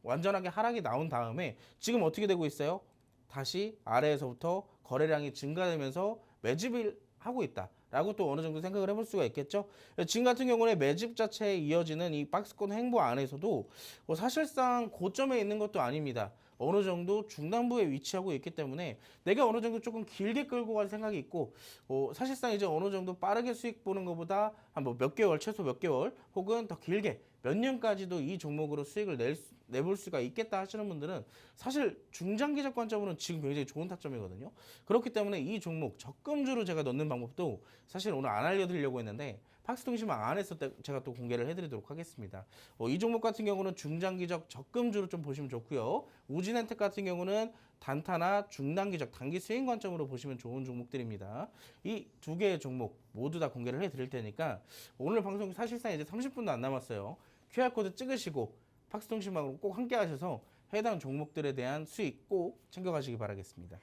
완전하게 하락이 나온 다음에 지금 어떻게 되고 있어요? 다시 아래에서부터 거래량이 증가되면서 매집을 하고 있다. 라고 또 어느 정도 생각을 해볼 수가 있겠죠. 지금 같은 경우는 매집 자체에 이어지는 이 박스권 횡보 안에서도 사실상 고점에 있는 것도 아닙니다. 어느 정도 중단부에 위치하고 있기 때문에 내가 어느 정도 조금 길게 끌고 갈 생각이 있고 사실상 이제 어느 정도 빠르게 수익 보는 것보다 한 몇 개월, 최소 몇 개월 혹은 더 길게 몇 년까지도 이 종목으로 수익을 내볼 수가 있겠다 하시는 분들은 사실 중장기적 관점으로는 지금 굉장히 좋은 타점이거든요. 그렇기 때문에 이 종목 적금주로 제가 넣는 방법도 사실 오늘 안 알려드리려고 했는데 박스통신망 안에서 제가 또 공개를 해드리도록 하겠습니다. 이 종목 같은 경우는 중장기적 적금주로 좀 보시면 좋고요. 우진엔텍 같은 경우는 단타나 중단기적 단기 수익 관점으로 보시면 좋은 종목들입니다. 이 두 개의 종목 모두 다 공개를 해드릴 테니까 오늘 방송 사실상 이제 30분도 안 남았어요. QR코드 찍으시고 박스통신망으로 꼭 함께 하셔서 해당 종목들에 대한 수익 꼭 챙겨가시기 바라겠습니다.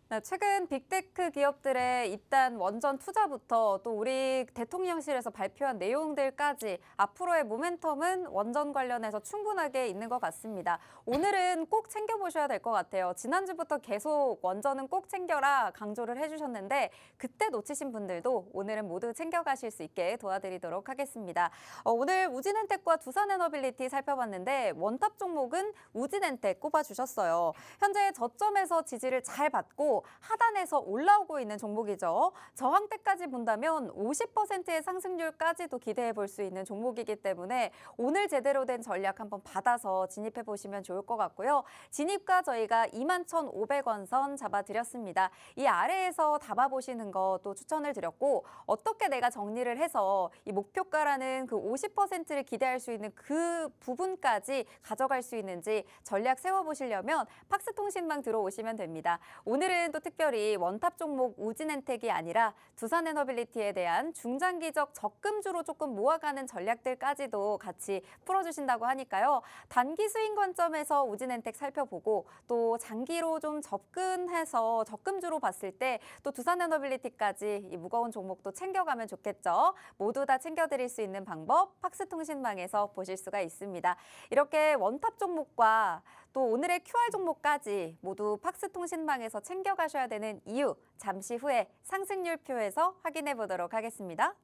네, 최근 빅테크 기업들의 입단 원전 투자부터 또 우리 대통령실에서 발표한 내용들까지 앞으로의 모멘텀은 원전 관련해서 충분하게 있는 것 같습니다. 오늘은 꼭 챙겨보셔야 될 것 같아요. 지난주부터 계속 원전은 꼭 챙겨라 강조를 해주셨는데 그때 놓치신 분들도 오늘은 모두 챙겨가실 수 있게 도와드리도록 하겠습니다. 오늘 우진엔텍과 두산에너빌리티 살펴봤는데 원탑 종목은 우진엔텍 꼽아주셨어요. 현재 저점에서 지지를 잘 받고 하단에서 올라오고 있는 종목이죠. 저항대까지 본다면 50%의 상승률까지도 기대해 볼 수 있는 종목이기 때문에 오늘 제대로 된 전략 한번 받아서 진입해 보시면 좋을 것 같고요. 진입가 저희가 21,500원 선 잡아드렸습니다. 이 아래에서 담아보시는 것도 추천을 드렸고 어떻게 내가 정리를 해서 이 목표가라는 그 50%를 기대할 수 있는 그 부분까지 가져갈 수 있는지 전략 세워보시려면 박스통신망 들어오시면 됩니다. 오늘은 오늘은 또 특별히 원탑 종목 우진엔텍이 아니라 두산에너빌리티에 대한 중장기적 적금주로 조금 모아가는 전략들까지도 같이 풀어주신다고 하니까요. 단기 수익 관점에서 우진엔텍 살펴보고 또 장기로 좀 접근해서 적금주로 봤을 때 또 두산에너빌리티까지 이 무거운 종목도 챙겨가면 좋겠죠. 모두 다 챙겨드릴 수 있는 방법 팍스통신망에서 보실 수가 있습니다. 이렇게 원탑 종목과 또 오늘의 QR 종목까지 모두 팍스통신망에서 챙겨가셔야 되는 이유 잠시 후에 상승률표에서 확인해 보도록 하겠습니다.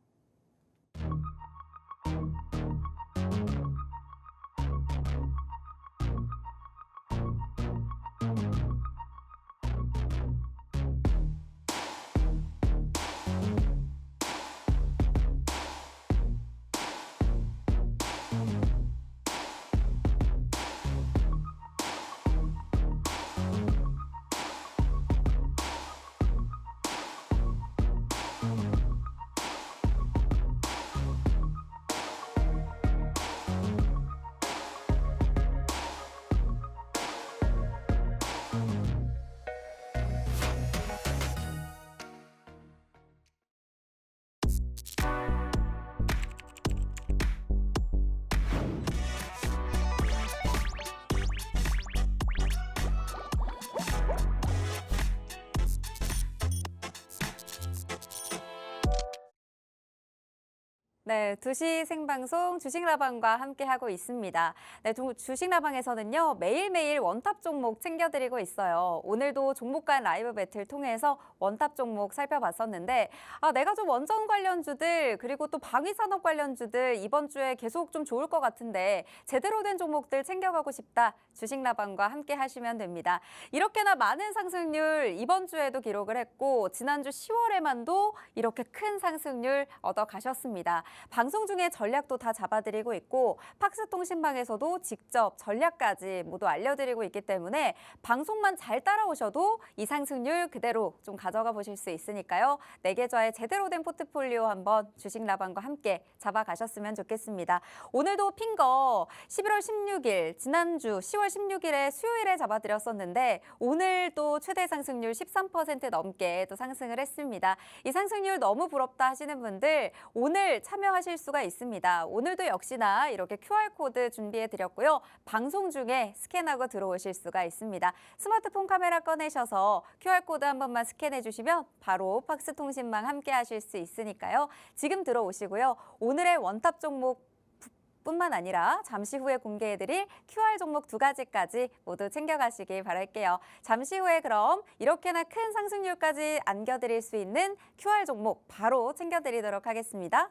네, 2시 생방송 주식라방과 함께하고 있습니다. 네, 주식라방에서는요, 매일매일 원탑 종목 챙겨드리고 있어요. 오늘도 종목 간 라이브 배틀 통해서 원탑 종목 살펴봤었는데, 내가 좀 원전 관련주들, 그리고 또 방위산업 관련주들 이번 주에 계속 좀 좋을 것 같은데, 제대로 된 종목들 챙겨가고 싶다. 주식라방과 함께 하시면 됩니다. 이렇게나 많은 상승률 이번 주에도 기록을 했고, 지난주 10월에만도 이렇게 큰 상승률 얻어가셨습니다. 방송 중에 전략도 다 잡아드리고 있고 팍스통신방에서도 직접 전략까지 모두 알려드리고 있기 때문에 방송만 잘 따라오셔도 이 상승률 그대로 좀 가져가 보실 수 있으니까요. 내 계좌에 제대로 된 포트폴리오 한번 주식라방과 함께 잡아가셨으면 좋겠습니다. 오늘도 핀 거 11월 16일 지난주 10월 16일에 수요일에 잡아드렸었는데 오늘 또 최대 상승률 13% 넘게 또 상승을 했습니다. 이 상승률 너무 부럽다 하시는 분들 오늘 참여하실 수가 있습니다. 오늘도 역시나 이렇게 QR코드 준비해드렸고요. 방송 중에 스캔하고 들어오실 수가 있습니다. 스마트폰 카메라 꺼내셔서 QR코드 한 번만 스캔해 주시면 바로 팍스통신망 함께 하실 수 있으니까요. 지금 들어오시고요. 오늘의 원탑 종목 뿐만 아니라 잠시 후에 공개해드릴 QR 종목 2가지까지 모두 챙겨가시길 바랄게요. 잠시 후에 그럼 이렇게나 큰 상승률까지 안겨드릴 수 있는 QR 종목 바로 챙겨드리도록 하겠습니다.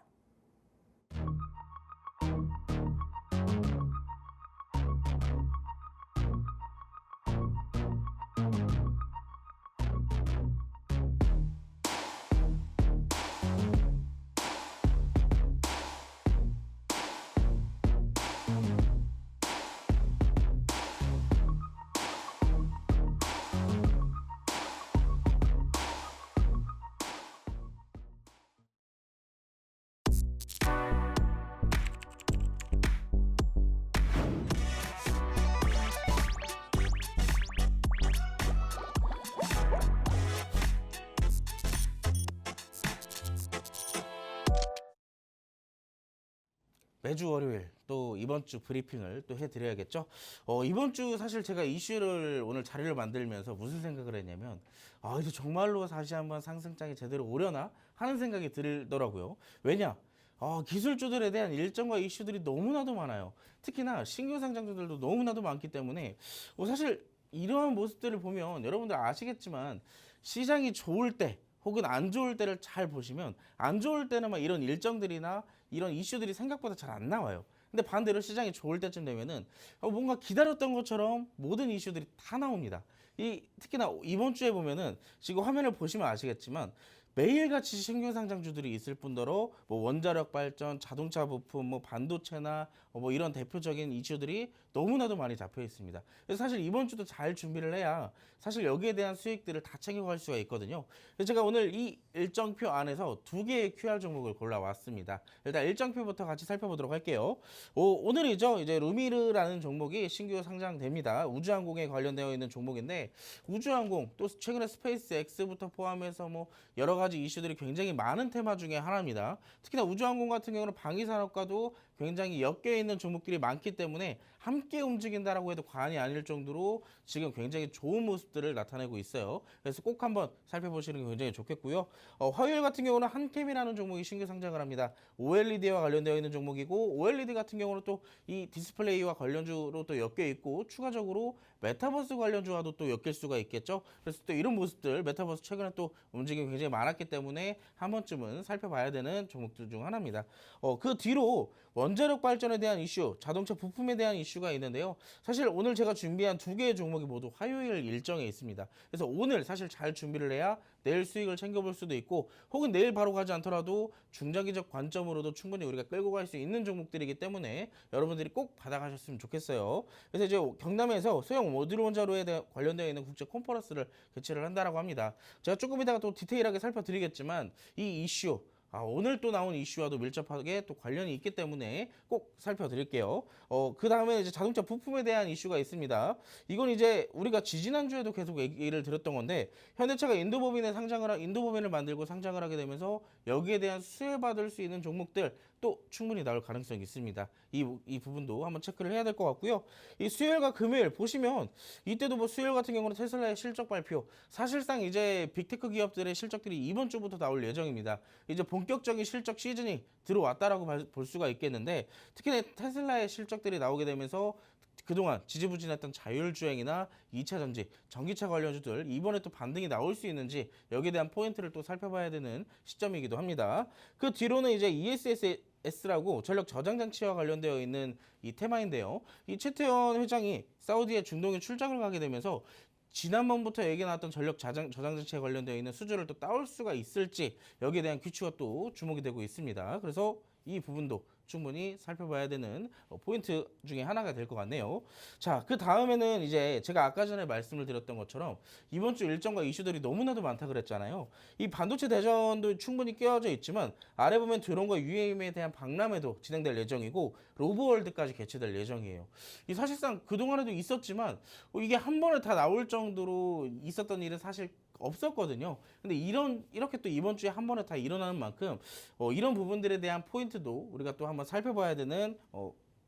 매주 월요일 또 이번 주 브리핑을 또 해드려야겠죠. 이번 주 사실 제가 이슈를 오늘 자료를 만들면서 무슨 생각을 했냐면 이제 정말로 다시 한번 상승장이 제대로 오려나 하는 생각이 들더라고요. 왜냐? 기술주들에 대한 일정과 이슈들이 너무나도 많아요. 특히나 신규 상장주들도 너무나도 많기 때문에 사실 이러한 모습들을 보면 여러분들 아시겠지만 시장이 좋을 때 혹은 안 좋을 때를 잘 보시면 안 좋을 때는 막 이런 일정들이나 이런 이슈들이 생각보다 잘 안 나와요. 근데 반대로 시장이 좋을 때쯤 되면은 뭔가 기다렸던 것처럼 모든 이슈들이 다 나옵니다. 특히나 이번 주에 보면은 지금 화면을 보시면 아시겠지만 매일같이 신규 상장주들이 있을 뿐더러 뭐 원자력 발전, 자동차 부품, 뭐 반도체나 뭐 이런 대표적인 이슈들이 너무나도 많이 잡혀 있습니다. 그래서 사실 이번 주도 잘 준비를 해야 사실 여기에 대한 수익들을 다 챙겨갈 수가 있거든요. 그래서 제가 오늘 이 일정표 안에서 두 개의 QR 종목을 골라왔습니다. 일단 일정표부터 같이 살펴보도록 할게요. 오늘이죠. 이제 루미르라는 종목이 신규 상장됩니다. 우주항공에 관련되어 있는 종목인데 우주항공 또 최근에 스페이스 X부터 포함해서 뭐 여러 가지 이슈들이 굉장히 많은 테마 중에 하나입니다. 특히나 우주항공 같은 경우는 방위산업과도 굉장히 엮여 있는 종목들이 많기 때문에 함께 움직인다라고 해도 과언이 아닐 정도로 지금 굉장히 좋은 모습들을 나타내고 있어요. 그래서 꼭 한번 살펴보시는 게 굉장히 좋겠고요. 화요일 같은 경우는 한캠이라는 종목이 신규 상장을 합니다. OLED와 관련되어 있는 종목이고 OLED 같은 경우는 또 이 디스플레이와 관련주로 또 엮여 있고 추가적으로 메타버스 관련주와도 또 엮일 수가 있겠죠. 그래서 또 이런 모습들 메타버스 최근에 또 움직임이 굉장히 많았기 때문에 한 번쯤은 살펴봐야 되는 종목들 중 하나입니다. 그 뒤로 원자력 발전에 대한 이슈, 자동차 부품에 대한 이슈가 있는데요. 사실 오늘 제가 준비한 두 개의 종목이 모두 화요일 일정에 있습니다. 그래서 오늘 사실 잘 준비를 해야 내일 수익을 챙겨볼 수도 있고 혹은 내일 바로 가지 않더라도 중장기적 관점으로도 충분히 우리가 끌고 갈 수 있는 종목들이기 때문에 여러분들이 꼭 받아가셨으면 좋겠어요. 그래서 이제 경남에서 소형 모듈 원자로에 관련되어 있는 국제 컨퍼런스를 개최를 한다라고 합니다. 제가 조금 이따가 또 디테일하게 살펴드리겠지만 이 이슈 오늘 또 나온 이슈와도 밀접하게 또 관련이 있기 때문에 꼭 살펴드릴게요. 그 다음에 이제 자동차 부품에 대한 이슈가 있습니다. 이건 이제 우리가 지지난주에도 계속 얘기를 드렸던 건데 현대차가 인도법인을 만들고 상장을 하게 되면서 여기에 대한 수혜받을 수 있는 종목들 또 충분히 나올 가능성이 있습니다. 이 부분도 한번 체크를 해야 될 것 같고요. 이 수요일과 금요일 보시면 이때도 뭐 수요일 같은 경우는 테슬라의 실적 발표 사실상 이제 빅테크 기업들의 실적들이 이번 주부터 나올 예정입니다. 이제 본격적인 실적 시즌이 들어왔다라고 볼 수가 있겠는데 특히 테슬라의 실적들이 나오게 되면서 그동안 지지부진했던 자율주행이나 2차 전지, 전기차 관련주들 이번에 또 반등이 나올 수 있는지 여기에 대한 포인트를 또 살펴봐야 되는 시점이기도 합니다. 그 뒤로는 이제 ESS라고 전력 저장 장치와 관련되어 있는 이 테마인데요. 이 최태원 회장이 사우디의 중동에 출장을 가게 되면서 지난번부터 얘기 나왔던 전력 저장 장치에 관련되어 있는 수주를 또 따올 수가 있을지 여기에 대한 귀추가 또 주목이 되고 있습니다. 그래서 이 부분도 충분히 살펴봐야 되는 포인트 중에 하나가 될 것 같네요. 자, 그 다음에는 이제 제가 아까 전에 말씀을 드렸던 것처럼 이번 주 일정과 이슈들이 너무나도 많다 그랬잖아요. 이 반도체 대전도 충분히 끼워져 있지만 아래 보면 드론과 UAM에 대한 박람회도 진행될 예정이고 로보월드까지 개최될 예정이에요. 이 사실상 그동안에도 있었지만 이게 한 번에 다 나올 정도로 있었던 일은 사실 없었거든요. 근데 이렇게 또 이번 주에 한 번에 다 일어나는 만큼 이런 부분들에 대한 포인트도 우리가 또 한번 살펴봐야 되는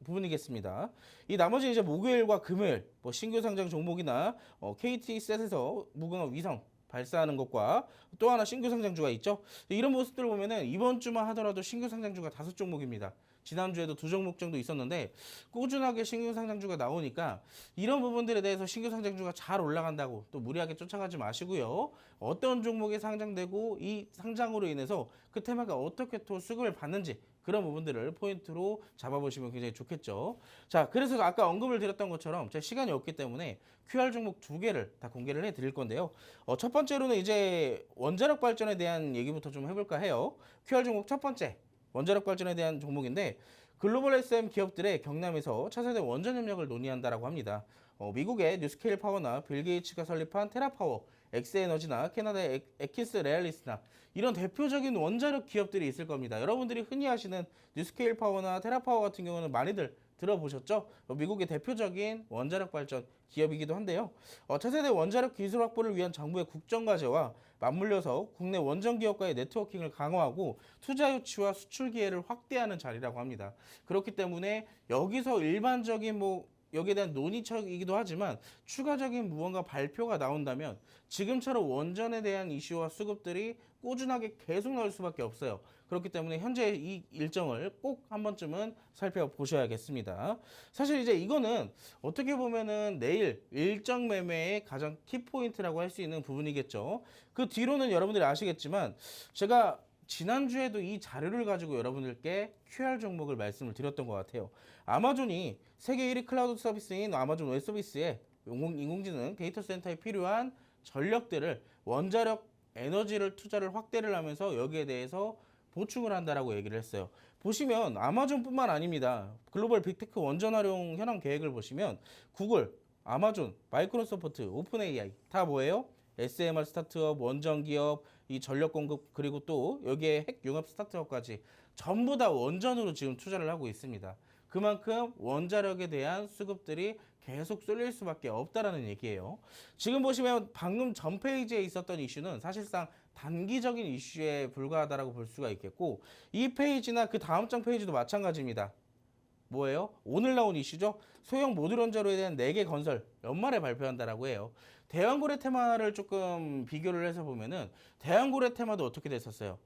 부분이겠습니다. 이 나머지 이제 목요일과 금요일 뭐 신규 상장 종목이나 KT셋에서 무궁화 위성 발사하는 것과 또 하나 신규 상장주가 있죠. 이런 모습들을 보면은 이번 주만 하더라도 신규 상장주가 5종목입니다. 지난주에도 2종목 정도 있었는데 꾸준하게 신규 상장주가 나오니까 이런 부분들에 대해서 신규 상장주가 잘 올라간다고 또 무리하게 쫓아가지 마시고요. 어떤 종목이 상장되고 이 상장으로 인해서 그 테마가 어떻게 또 수급을 받는지 그런 부분들을 포인트로 잡아보시면 굉장히 좋겠죠. 자, 그래서 아까 언급을 드렸던 것처럼 제가 시간이 없기 때문에 QR 종목 2개를 다 공개를 해드릴 건데요. 첫 번째로는 이제 원자력 발전에 대한 얘기부터 좀 해볼까 해요. QR 종목 첫 번째. 원자력 발전에 대한 종목인데 글로벌 SM 기업들의 경남에서 차세대 원전 협력을 논의한다라고 합니다. 미국의 뉴스케일 파워나 빌 게이츠가 설립한 테라파워, 엑스에너지나 캐나다의 에키스 레알리스나 이런 대표적인 원자력 기업들이 있을 겁니다. 여러분들이 흔히 아시는 뉴스케일 파워나 테라파워 같은 경우는 많이들 들어보셨죠? 미국의 대표적인 원자력 발전 기업이기도 한데요. 차세대 원자력 기술 확보를 위한 정부의 국정과제와 맞물려서 국내 원전 기업과의 네트워킹을 강화하고 투자 유치와 수출 기회를 확대하는 자리라고 합니다. 그렇기 때문에 여기서 일반적인 여기에 대한 논의척이기도 하지만 추가적인 무언가 발표가 나온다면 지금처럼 원전에 대한 이슈와 수급들이 꾸준하게 계속 나올 수밖에 없어요. 그렇기 때문에 현재 이 일정을 꼭 한 번쯤은 살펴보셔야겠습니다. 사실 이제 이거는 어떻게 보면은 내일 일정 매매의 가장 키포인트라고 할 수 있는 부분이겠죠. 그 뒤로는 여러분들이 아시겠지만 제가 지난주에도 이 자료를 가지고 여러분들께 QR 종목을 말씀을 드렸던 것 같아요. 아마존이 세계 1위 클라우드 서비스인 아마존 웹 서비스에 인공지능 데이터 센터에 필요한 전력들을 원자력 에너지를 투자를 확대를 하면서 여기에 대해서 보충을 한다라고 얘기를 했어요. 보시면 아마존뿐만 아닙니다. 글로벌 빅테크 원전 활용 현황 계획을 보시면 구글, 아마존, 마이크로소프트, 오픈 AI 다 뭐예요? SMR 스타트업, 원전 기업, 이 전력 공급 그리고 또 여기에 핵 융합 스타트업까지 전부 다 원전으로 지금 투자를 하고 있습니다. 그만큼 원자력에 대한 수급들이 계속 쏠릴 수밖에 없다라는 얘기예요. 지금 보시면 방금 전 페이지에 있었던 이슈는 사실상 단기적인 이슈에 불과하다라고 볼 수가 있겠고 이 페이지나 그 다음 장 페이지도 마찬가지입니다. 뭐예요? 오늘 나온 이슈죠. 소형 모듈 원자로에 대한 4개 건설 연말에 발표한다라고 해요. 대왕고래 테마를 조금 비교를 해서 보면은 대왕고래 테마도 어떻게 됐었어요?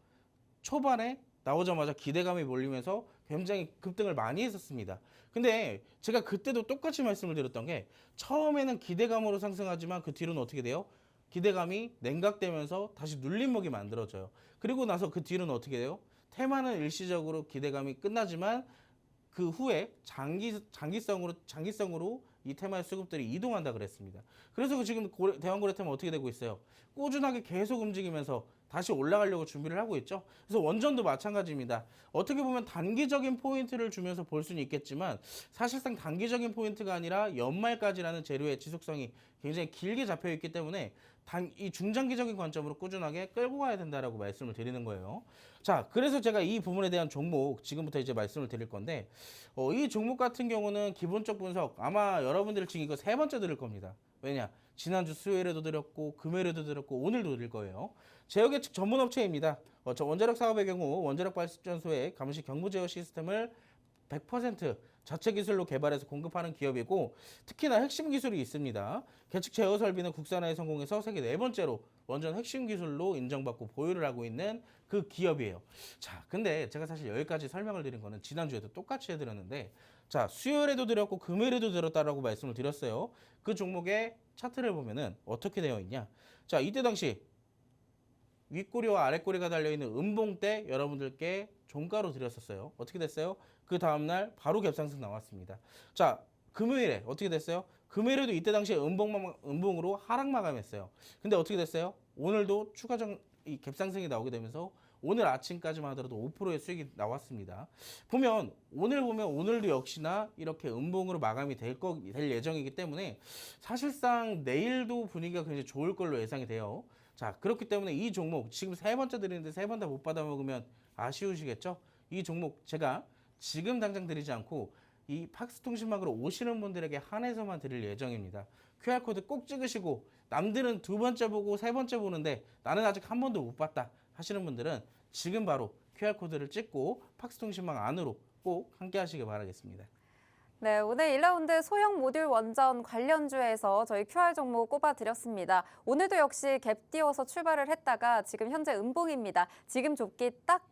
초반에 나오자마자 기대감이 몰리면서 굉장히 급등을 많이 했었습니다. 근데 제가 그때도 똑같이 말씀을 드렸던 게 처음에는 기대감으로 상승하지만 그 뒤로는 어떻게 돼요? 기대감이 냉각되면서 다시 눌림목이 만들어져요. 그리고 나서 그 뒤로는 어떻게 돼요? 테마는 일시적으로 기대감이 끝나지만 그 후에 장기성으로 이 테마의 수급들이 이동한다 그랬습니다. 그래서 지금 대왕고래 테마 어떻게 되고 있어요? 꾸준하게 계속 움직이면서 다시 올라가려고 준비를 하고 있죠. 그래서 원전도 마찬가지입니다. 어떻게 보면 단기적인 포인트를 주면서 볼 수는 있겠지만 사실상 단기적인 포인트가 아니라 연말까지라는 재료의 지속성이 굉장히 길게 잡혀 있기 때문에 이 중장기적인 관점으로 꾸준하게 끌고 가야 된다라고 말씀을 드리는 거예요. 자, 그래서 제가 이 부분에 대한 종목 지금부터 이제 말씀을 드릴 건데 이 종목 같은 경우는 기본적 분석 아마 여러분들 지금 이거 3번째 들을 겁니다. 왜냐? 지난주 수요일에도 드렸고 금요일에도 드렸고 오늘도 드릴 거예요. 제어 계측 전문 업체입니다. 저 원자력 사업의 경우 원자력 발전소의 감시 경보 제어 시스템을 100% 자체 기술로 개발해서 공급하는 기업이고 특히나 핵심 기술이 있습니다. 계측 제어 설비는 국산화에 성공해서 세계 4번째로 원전 핵심 기술로 인정받고 보유를 하고 있는 그 기업이에요. 자, 근데 제가 사실 여기까지 설명을 드린 거는 지난주에도 똑같이 해드렸는데 자, 수요일에도 드렸고 금요일에도 드렸다라고 말씀을 드렸어요. 그 종목의 차트를 보면은 어떻게 되어 있냐? 자, 이때 당시 윗꼬리와 아랫꼬리가 달려있는 음봉 때 여러분들께 종가로 드렸었어요. 어떻게 됐어요? 그 다음날 바로 갭상승 나왔습니다. 자, 금요일에 어떻게 됐어요? 금요일에도 이때 당시에 음봉으로 하락 마감했어요. 근데 어떻게 됐어요? 오늘도 추가적 이 갭상승이 나오게 되면서 오늘 아침까지만 하더라도 5%의 수익이 나왔습니다. 오늘 보면 오늘도 역시나 이렇게 음봉으로 마감이 될 예정이기 때문에 사실상 내일도 분위기가 굉장히 좋을 걸로 예상이 돼요. 자, 그렇기 때문에 이 종목 지금 3번째 드리는데 3번 다 못 받아 먹으면 아쉬우시겠죠? 이 종목 제가 지금 당장 드리지 않고 이 팍스통신망으로 오시는 분들에게 한해서만 드릴 예정입니다. QR코드 꼭 찍으시고 남들은 2번째 보고 3번째 보는데 나는 아직 한 번도 못 봤다 하시는 분들은 지금 바로 QR코드를 찍고 팍스통신망 안으로 꼭 함께 하시길 바라겠습니다. 네, 오늘 1라운드 소형 모듈 원전 관련주에서 저희 QR 종목 꼽아드렸습니다. 오늘도 역시 갭 띄워서 출발을 했다가 지금 현재 음봉입니다. 지금 좁기 딱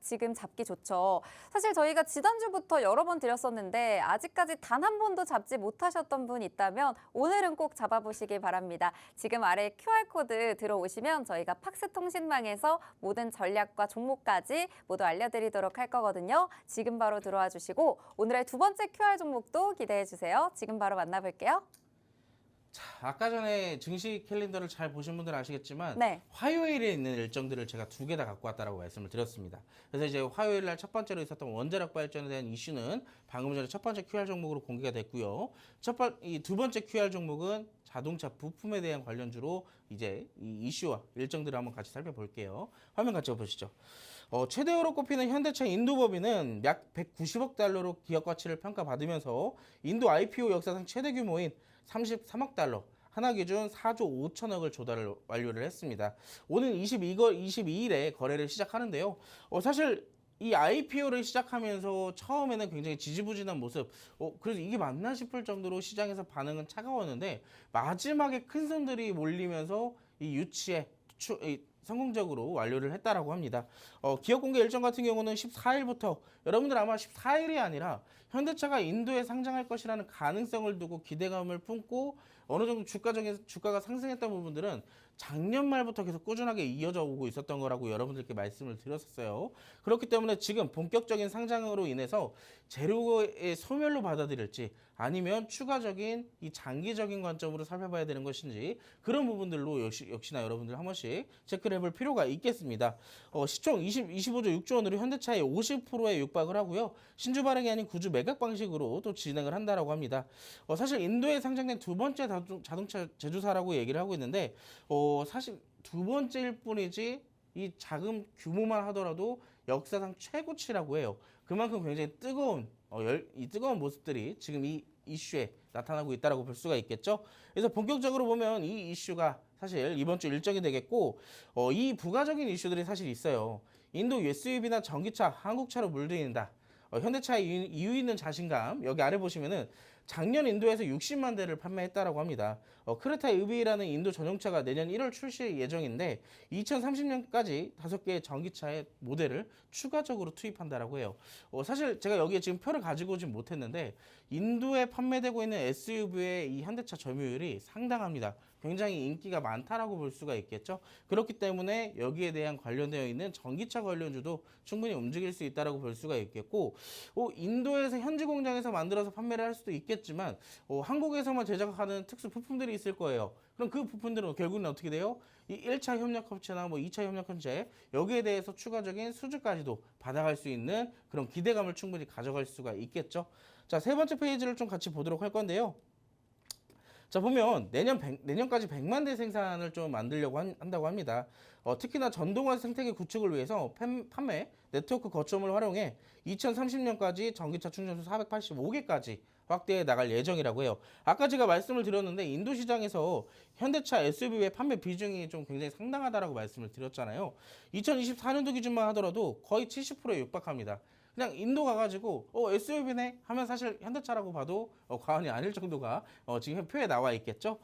지금 잡기 좋죠. 사실 저희가 지난주부터 여러 번 드렸었는데 아직까지 단 한 번도 잡지 못하셨던 분 있다면 오늘은 꼭 잡아보시길 바랍니다. 지금 아래 QR코드 들어오시면 저희가 팍스통신망에서 모든 전략과 종목까지 모두 알려드리도록 할 거거든요. 지금 바로 들어와 주시고 오늘의 2번째 QR 종목도 기대해 주세요. 지금 바로 만나볼게요. 자, 아까 전에 증시 캘린더를 잘 보신 분들은 아시겠지만 네. 화요일에 있는 일정들을 제가 2개 다 갖고 왔다라고 말씀을 드렸습니다. 그래서 이제 화요일 날 첫 번째로 있었던 원자력 발전에 대한 이슈는 방금 전에 첫 번째 QR 종목으로 공개가 됐고요. 이 2번째 QR 종목은 자동차 부품에 대한 관련주로 이제 이 이슈와 일정들을 한번 같이 살펴볼게요. 화면 같이 보시죠. 최대어로 꼽히는 현대차 인도법인은 약 190억 달러로 기업 가치를 평가받으면서 인도 IPO 역사상 최대 규모인 33억 달러, 하나 기준 4조 5천억을 조달을 완료를 했습니다. 오늘 22일에 거래를 시작하는데요. 사실 이 IPO를 시작하면서 처음에는 굉장히 지지부진한 모습, 그래서 이게 맞나 싶을 정도로 시장에서 반응은 차가웠는데 마지막에 큰 손들이 몰리면서 이 유치에 성공적으로 완료를 했다라고 합니다. 기업 공개 일정 같은 경우는 14일부터 여러분들 아마 14일이 아니라 현대차가 인도에 상장할 것이라는 가능성을 두고 기대감을 품고 어느 정도 주가가 상승했던 부분들은 작년 말부터 계속 꾸준하게 이어져 오고 있었던 거라고 여러분들께 말씀을 드렸었어요. 그렇기 때문에 지금 본격적인 상장으로 인해서 재료의 소멸로 받아들일지 아니면 추가적인 이 장기적인 관점으로 살펴봐야 되는 것인지 그런 부분들로 역시나 여러분들 한 번씩 체크를 해볼 필요가 있겠습니다. 시총 25조 6조 원으로 현대차의 50%에 육박을 하고요. 신주 발행이 아닌 구주 매각 방식으로 또 진행을 한다라고 합니다. 사실 인도에 상장된 두 번째 자동차 제조사라고 얘기를 하고 있는데 사실 두 번째일 뿐이지 이 자금 규모만 하더라도 역사상 최고치라고 해요. 그만큼 굉장히 이 뜨거운 모습들이 지금 이 이슈에 나타나고 있다라고 볼 수가 있겠죠. 그래서 본격적으로 보면 이 이슈가 사실 이번 주 일정이 되겠고 이 부가적인 이슈들이 사실 있어요. 인도 SUV나 전기차, 한국차로 물들인다. 현대차의 이유 있는 자신감 여기 아래 보시면은 작년 인도에서 60만 대를 판매했다라고 합니다. 크레타 EV라는 인도 전용차가 내년 1월 출시 예정인데 2030년까지 5개의 전기차의 모델을 추가적으로 투입한다라고 해요. 사실 제가 여기에 지금 표를 가지고 오진 못했는데 인도에 판매되고 있는 SUV의 이 현대차 점유율이 상당합니다. 굉장히 인기가 많다라고 볼 수가 있겠죠. 그렇기 때문에 여기에 대한 관련되어 있는 전기차 관련주도 충분히 움직일 수 있다라고 볼 수가 있겠고, 인도에서 현지 공장에서 만들어서 판매를 할 수도 있겠지만 한국에서만 제작하는 특수 부품들이 있을 거예요. 그럼 그 부품들은 결국은 어떻게 돼요? 이 1차 협력업체나 2차 협력업체 여기에 대해서 추가적인 수주까지도 받아갈 수 있는 그런 기대감을 충분히 가져갈 수가 있겠죠. 자, 세 번째 페이지를 좀 같이 보도록 할 건데요. 자, 보면 내년까지 100만 대 생산을 좀 만들려고 한다고 합니다. 특히나 전동화 생태계 구축을 위해서 판매 네트워크 거점을 활용해 2030년까지 전기차 충전소 485개까지 확대해 나갈 예정이라고 해요. 아까 제가 말씀을 드렸는데 인도 시장에서 현대차 SUV의 판매 비중이 좀 굉장히 상당하다라고 말씀을 드렸잖아요. 2024년도 기준만 하더라도 거의 70%에 육박합니다. 그냥 인도 가가지고 SUV네 하면 사실 현대차라고 봐도 과언이 아닐 정도가 지금 표에 나와 있겠죠.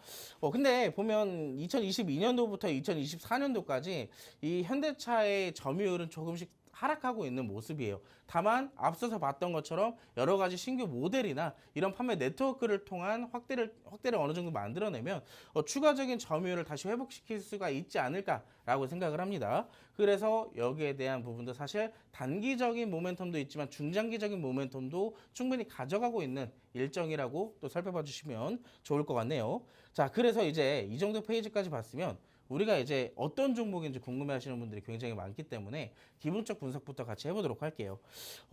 근데 보면 2022년도부터 2024년도까지 이 현대차의 점유율은 조금씩 하락하고 있는 모습이에요. 다만 앞서서 봤던 것처럼 여러 가지 신규 모델이나 이런 판매 네트워크를 통한 확대를 어느 정도 만들어내면 추가적인 점유율을 다시 회복시킬 수가 있지 않을까라고 생각을 합니다. 그래서 여기에 대한 부분도 사실 단기적인 모멘텀도 있지만 중장기적인 모멘텀도 충분히 가져가고 있는 일정이라고 또 살펴봐 주시면 좋을 것 같네요. 자, 그래서 이제 이 정도 페이지까지 봤으면 우리가 이제 어떤 종목인지 궁금해하시는 분들이 굉장히 많기 때문에 기본적 분석부터 같이 해보도록 할게요.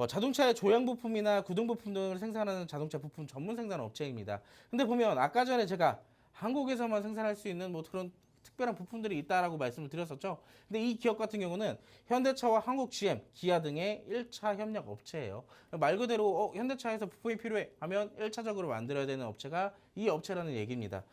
자동차의 조향 부품이나 구동 부품 등을 생산하는 자동차 부품 전문 생산 업체입니다. 근데 보면 아까 전에 제가 한국에서만 생산할 수 있는 그런 특별한 부품들이 있다라고 말씀을 드렸었죠. 근데 이 기업 같은 경우는 현대차와 한국 GM, 기아 등의 1차 협력 업체예요. 말 그대로 현대차에서 부품이 필요해 하면 1차적으로 만들어야 되는 업체가 이 업체라는 얘기입니다.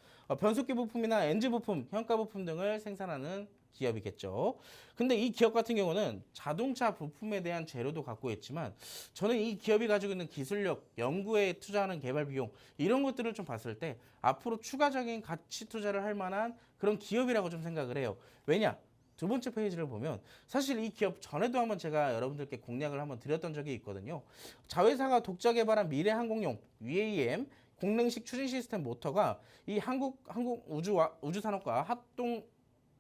변속기 부품이나 엔진 부품, 현가 부품 등을 생산하는 기업이겠죠. 근데 이 기업 같은 경우는 자동차 부품에 대한 재료도 갖고 있지만 저는 이 기업이 가지고 있는 기술력, 연구에 투자하는 개발 비용 이런 것들을 좀 봤을 때 앞으로 추가적인 가치 투자를 할 만한 그런 기업이라고 좀 생각을 해요. 왜냐? 두 번째 페이지를 보면 사실 이 기업 전에도 한번 제가 여러분들께 공략을 한번 드렸던 적이 있거든요. 자회사가 독자 개발한 미래 항공용 UAM 공랭식 추진 시스템 모터가 이 한국 우주산업과 합동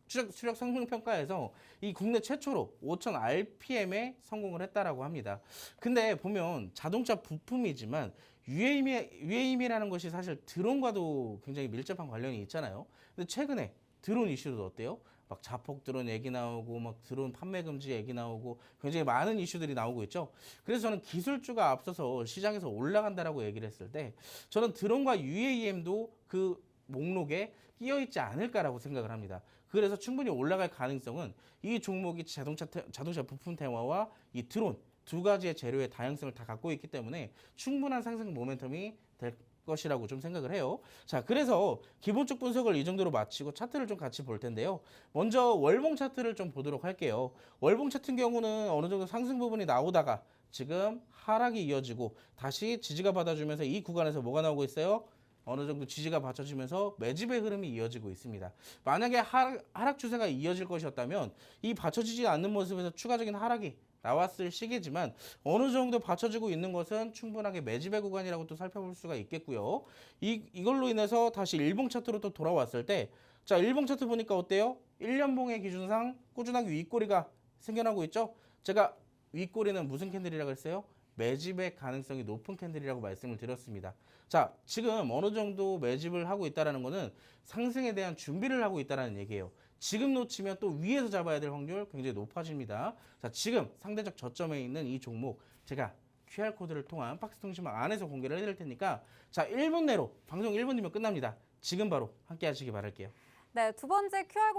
수력 성능 평가에서 이 국내 최초로 5000 RPM에 성공을 했다라고 합니다. 근데 보면 자동차 부품이지만 UAM이라는 것이 사실 드론과도 굉장히 밀접한 관련이 있잖아요. 근데 최근에 드론 이슈도 어때요? 막 자폭 드론 얘기 나오고 막 드론 판매 금지 얘기 나오고 굉장히 많은 이슈들이 나오고 있죠. 그래서 저는 기술주가 앞서서 시장에서 올라간다라고 얘기를 했을 때 저는 드론과 UAM도 그 목록에 끼어 있지 않을까라고 생각을 합니다. 그래서 충분히 올라갈 가능성은 이 종목이 자동차 부품 테마와 이 드론 두 가지의 재료의 다양성을 다 갖고 있기 때문에 충분한 상승 모멘텀이 될 것이라고 좀 생각을 해요. 자, 그래서 기본적 분석을 이 정도로 마치고 차트를 좀 같이 볼 텐데요. 먼저 월봉 차트를 좀 보도록 할게요. 월봉 차트인 경우는 어느 정도 상승 부분이 나오다가 지금 하락이 이어지고 다시 지지가 받아주면서 이 구간에서 뭐가 나오고 있어요? 어느 정도 지지가 받쳐지면서 매집의 흐름이 이어지고 있습니다. 만약에 하락 추세가 이어질 것이었다면 이 받쳐지지 않는 모습에서 추가적인 하락이 나왔을 시기지만 어느 정도 받쳐지고 있는 것은 충분하게 매집의 구간이라고 또 살펴볼 수가 있겠고요. 이걸로 인해서 다시 일봉 차트로 또 돌아왔을 때, 자, 일봉 차트 보니까 어때요? 1년봉의 기준상 꾸준하게 윗꼬리가 생겨나고 있죠? 제가 윗꼬리는 무슨 캔들이라고 했어요? 매집의 가능성이 높은 캔들이라고 말씀을 드렸습니다. 자, 지금 어느 정도 매집을 하고 있다는 것은 상승에 대한 준비를 하고 있다는 얘기예요. 지금 놓치면 또 위에서 잡아야 될 확률 굉장히 높아집니다. 자, 지금 상대적 저점에 있는 이 종목 제가 QR코드를 통한 박스통신망 안에서 공개를 해드릴 테니까 자, 1분 내로 방송 1분 뒤면 끝납니다. 지금 바로 함께 하시기 바랄게요. 네, 두 번째 QR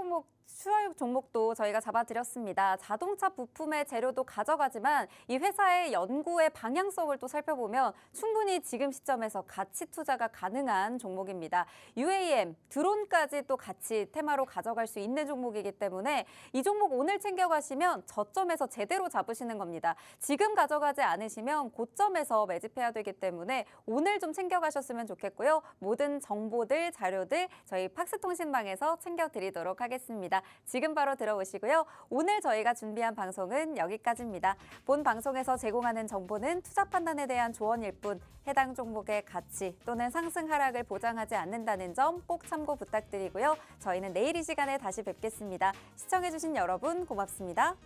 종목도 저희가 잡아드렸습니다. 자동차 부품의 재료도 가져가지만 이 회사의 연구의 방향성을 또 살펴보면 충분히 지금 시점에서 가치 투자가 가능한 종목입니다. UAM, 드론까지 또 같이 테마로 가져갈 수 있는 종목이기 때문에 이 종목 오늘 챙겨가시면 저점에서 제대로 잡으시는 겁니다. 지금 가져가지 않으시면 고점에서 매집해야 되기 때문에 오늘 좀 챙겨가셨으면 좋겠고요. 모든 정보들, 자료들 저희 팍스통신망에서 챙겨드리도록 하겠습니다. 지금 바로 들어오시고요. 오늘 저희가 준비한 방송은 여기까지입니다. 본 방송에서 제공하는 정보는 투자 판단에 대한 조언일 뿐 해당 종목의 가치 또는 상승 하락을 보장하지 않는다는 점 꼭 참고 부탁드리고요. 저희는 내일 이 시간에 다시 뵙겠습니다. 시청해주신 여러분 고맙습니다.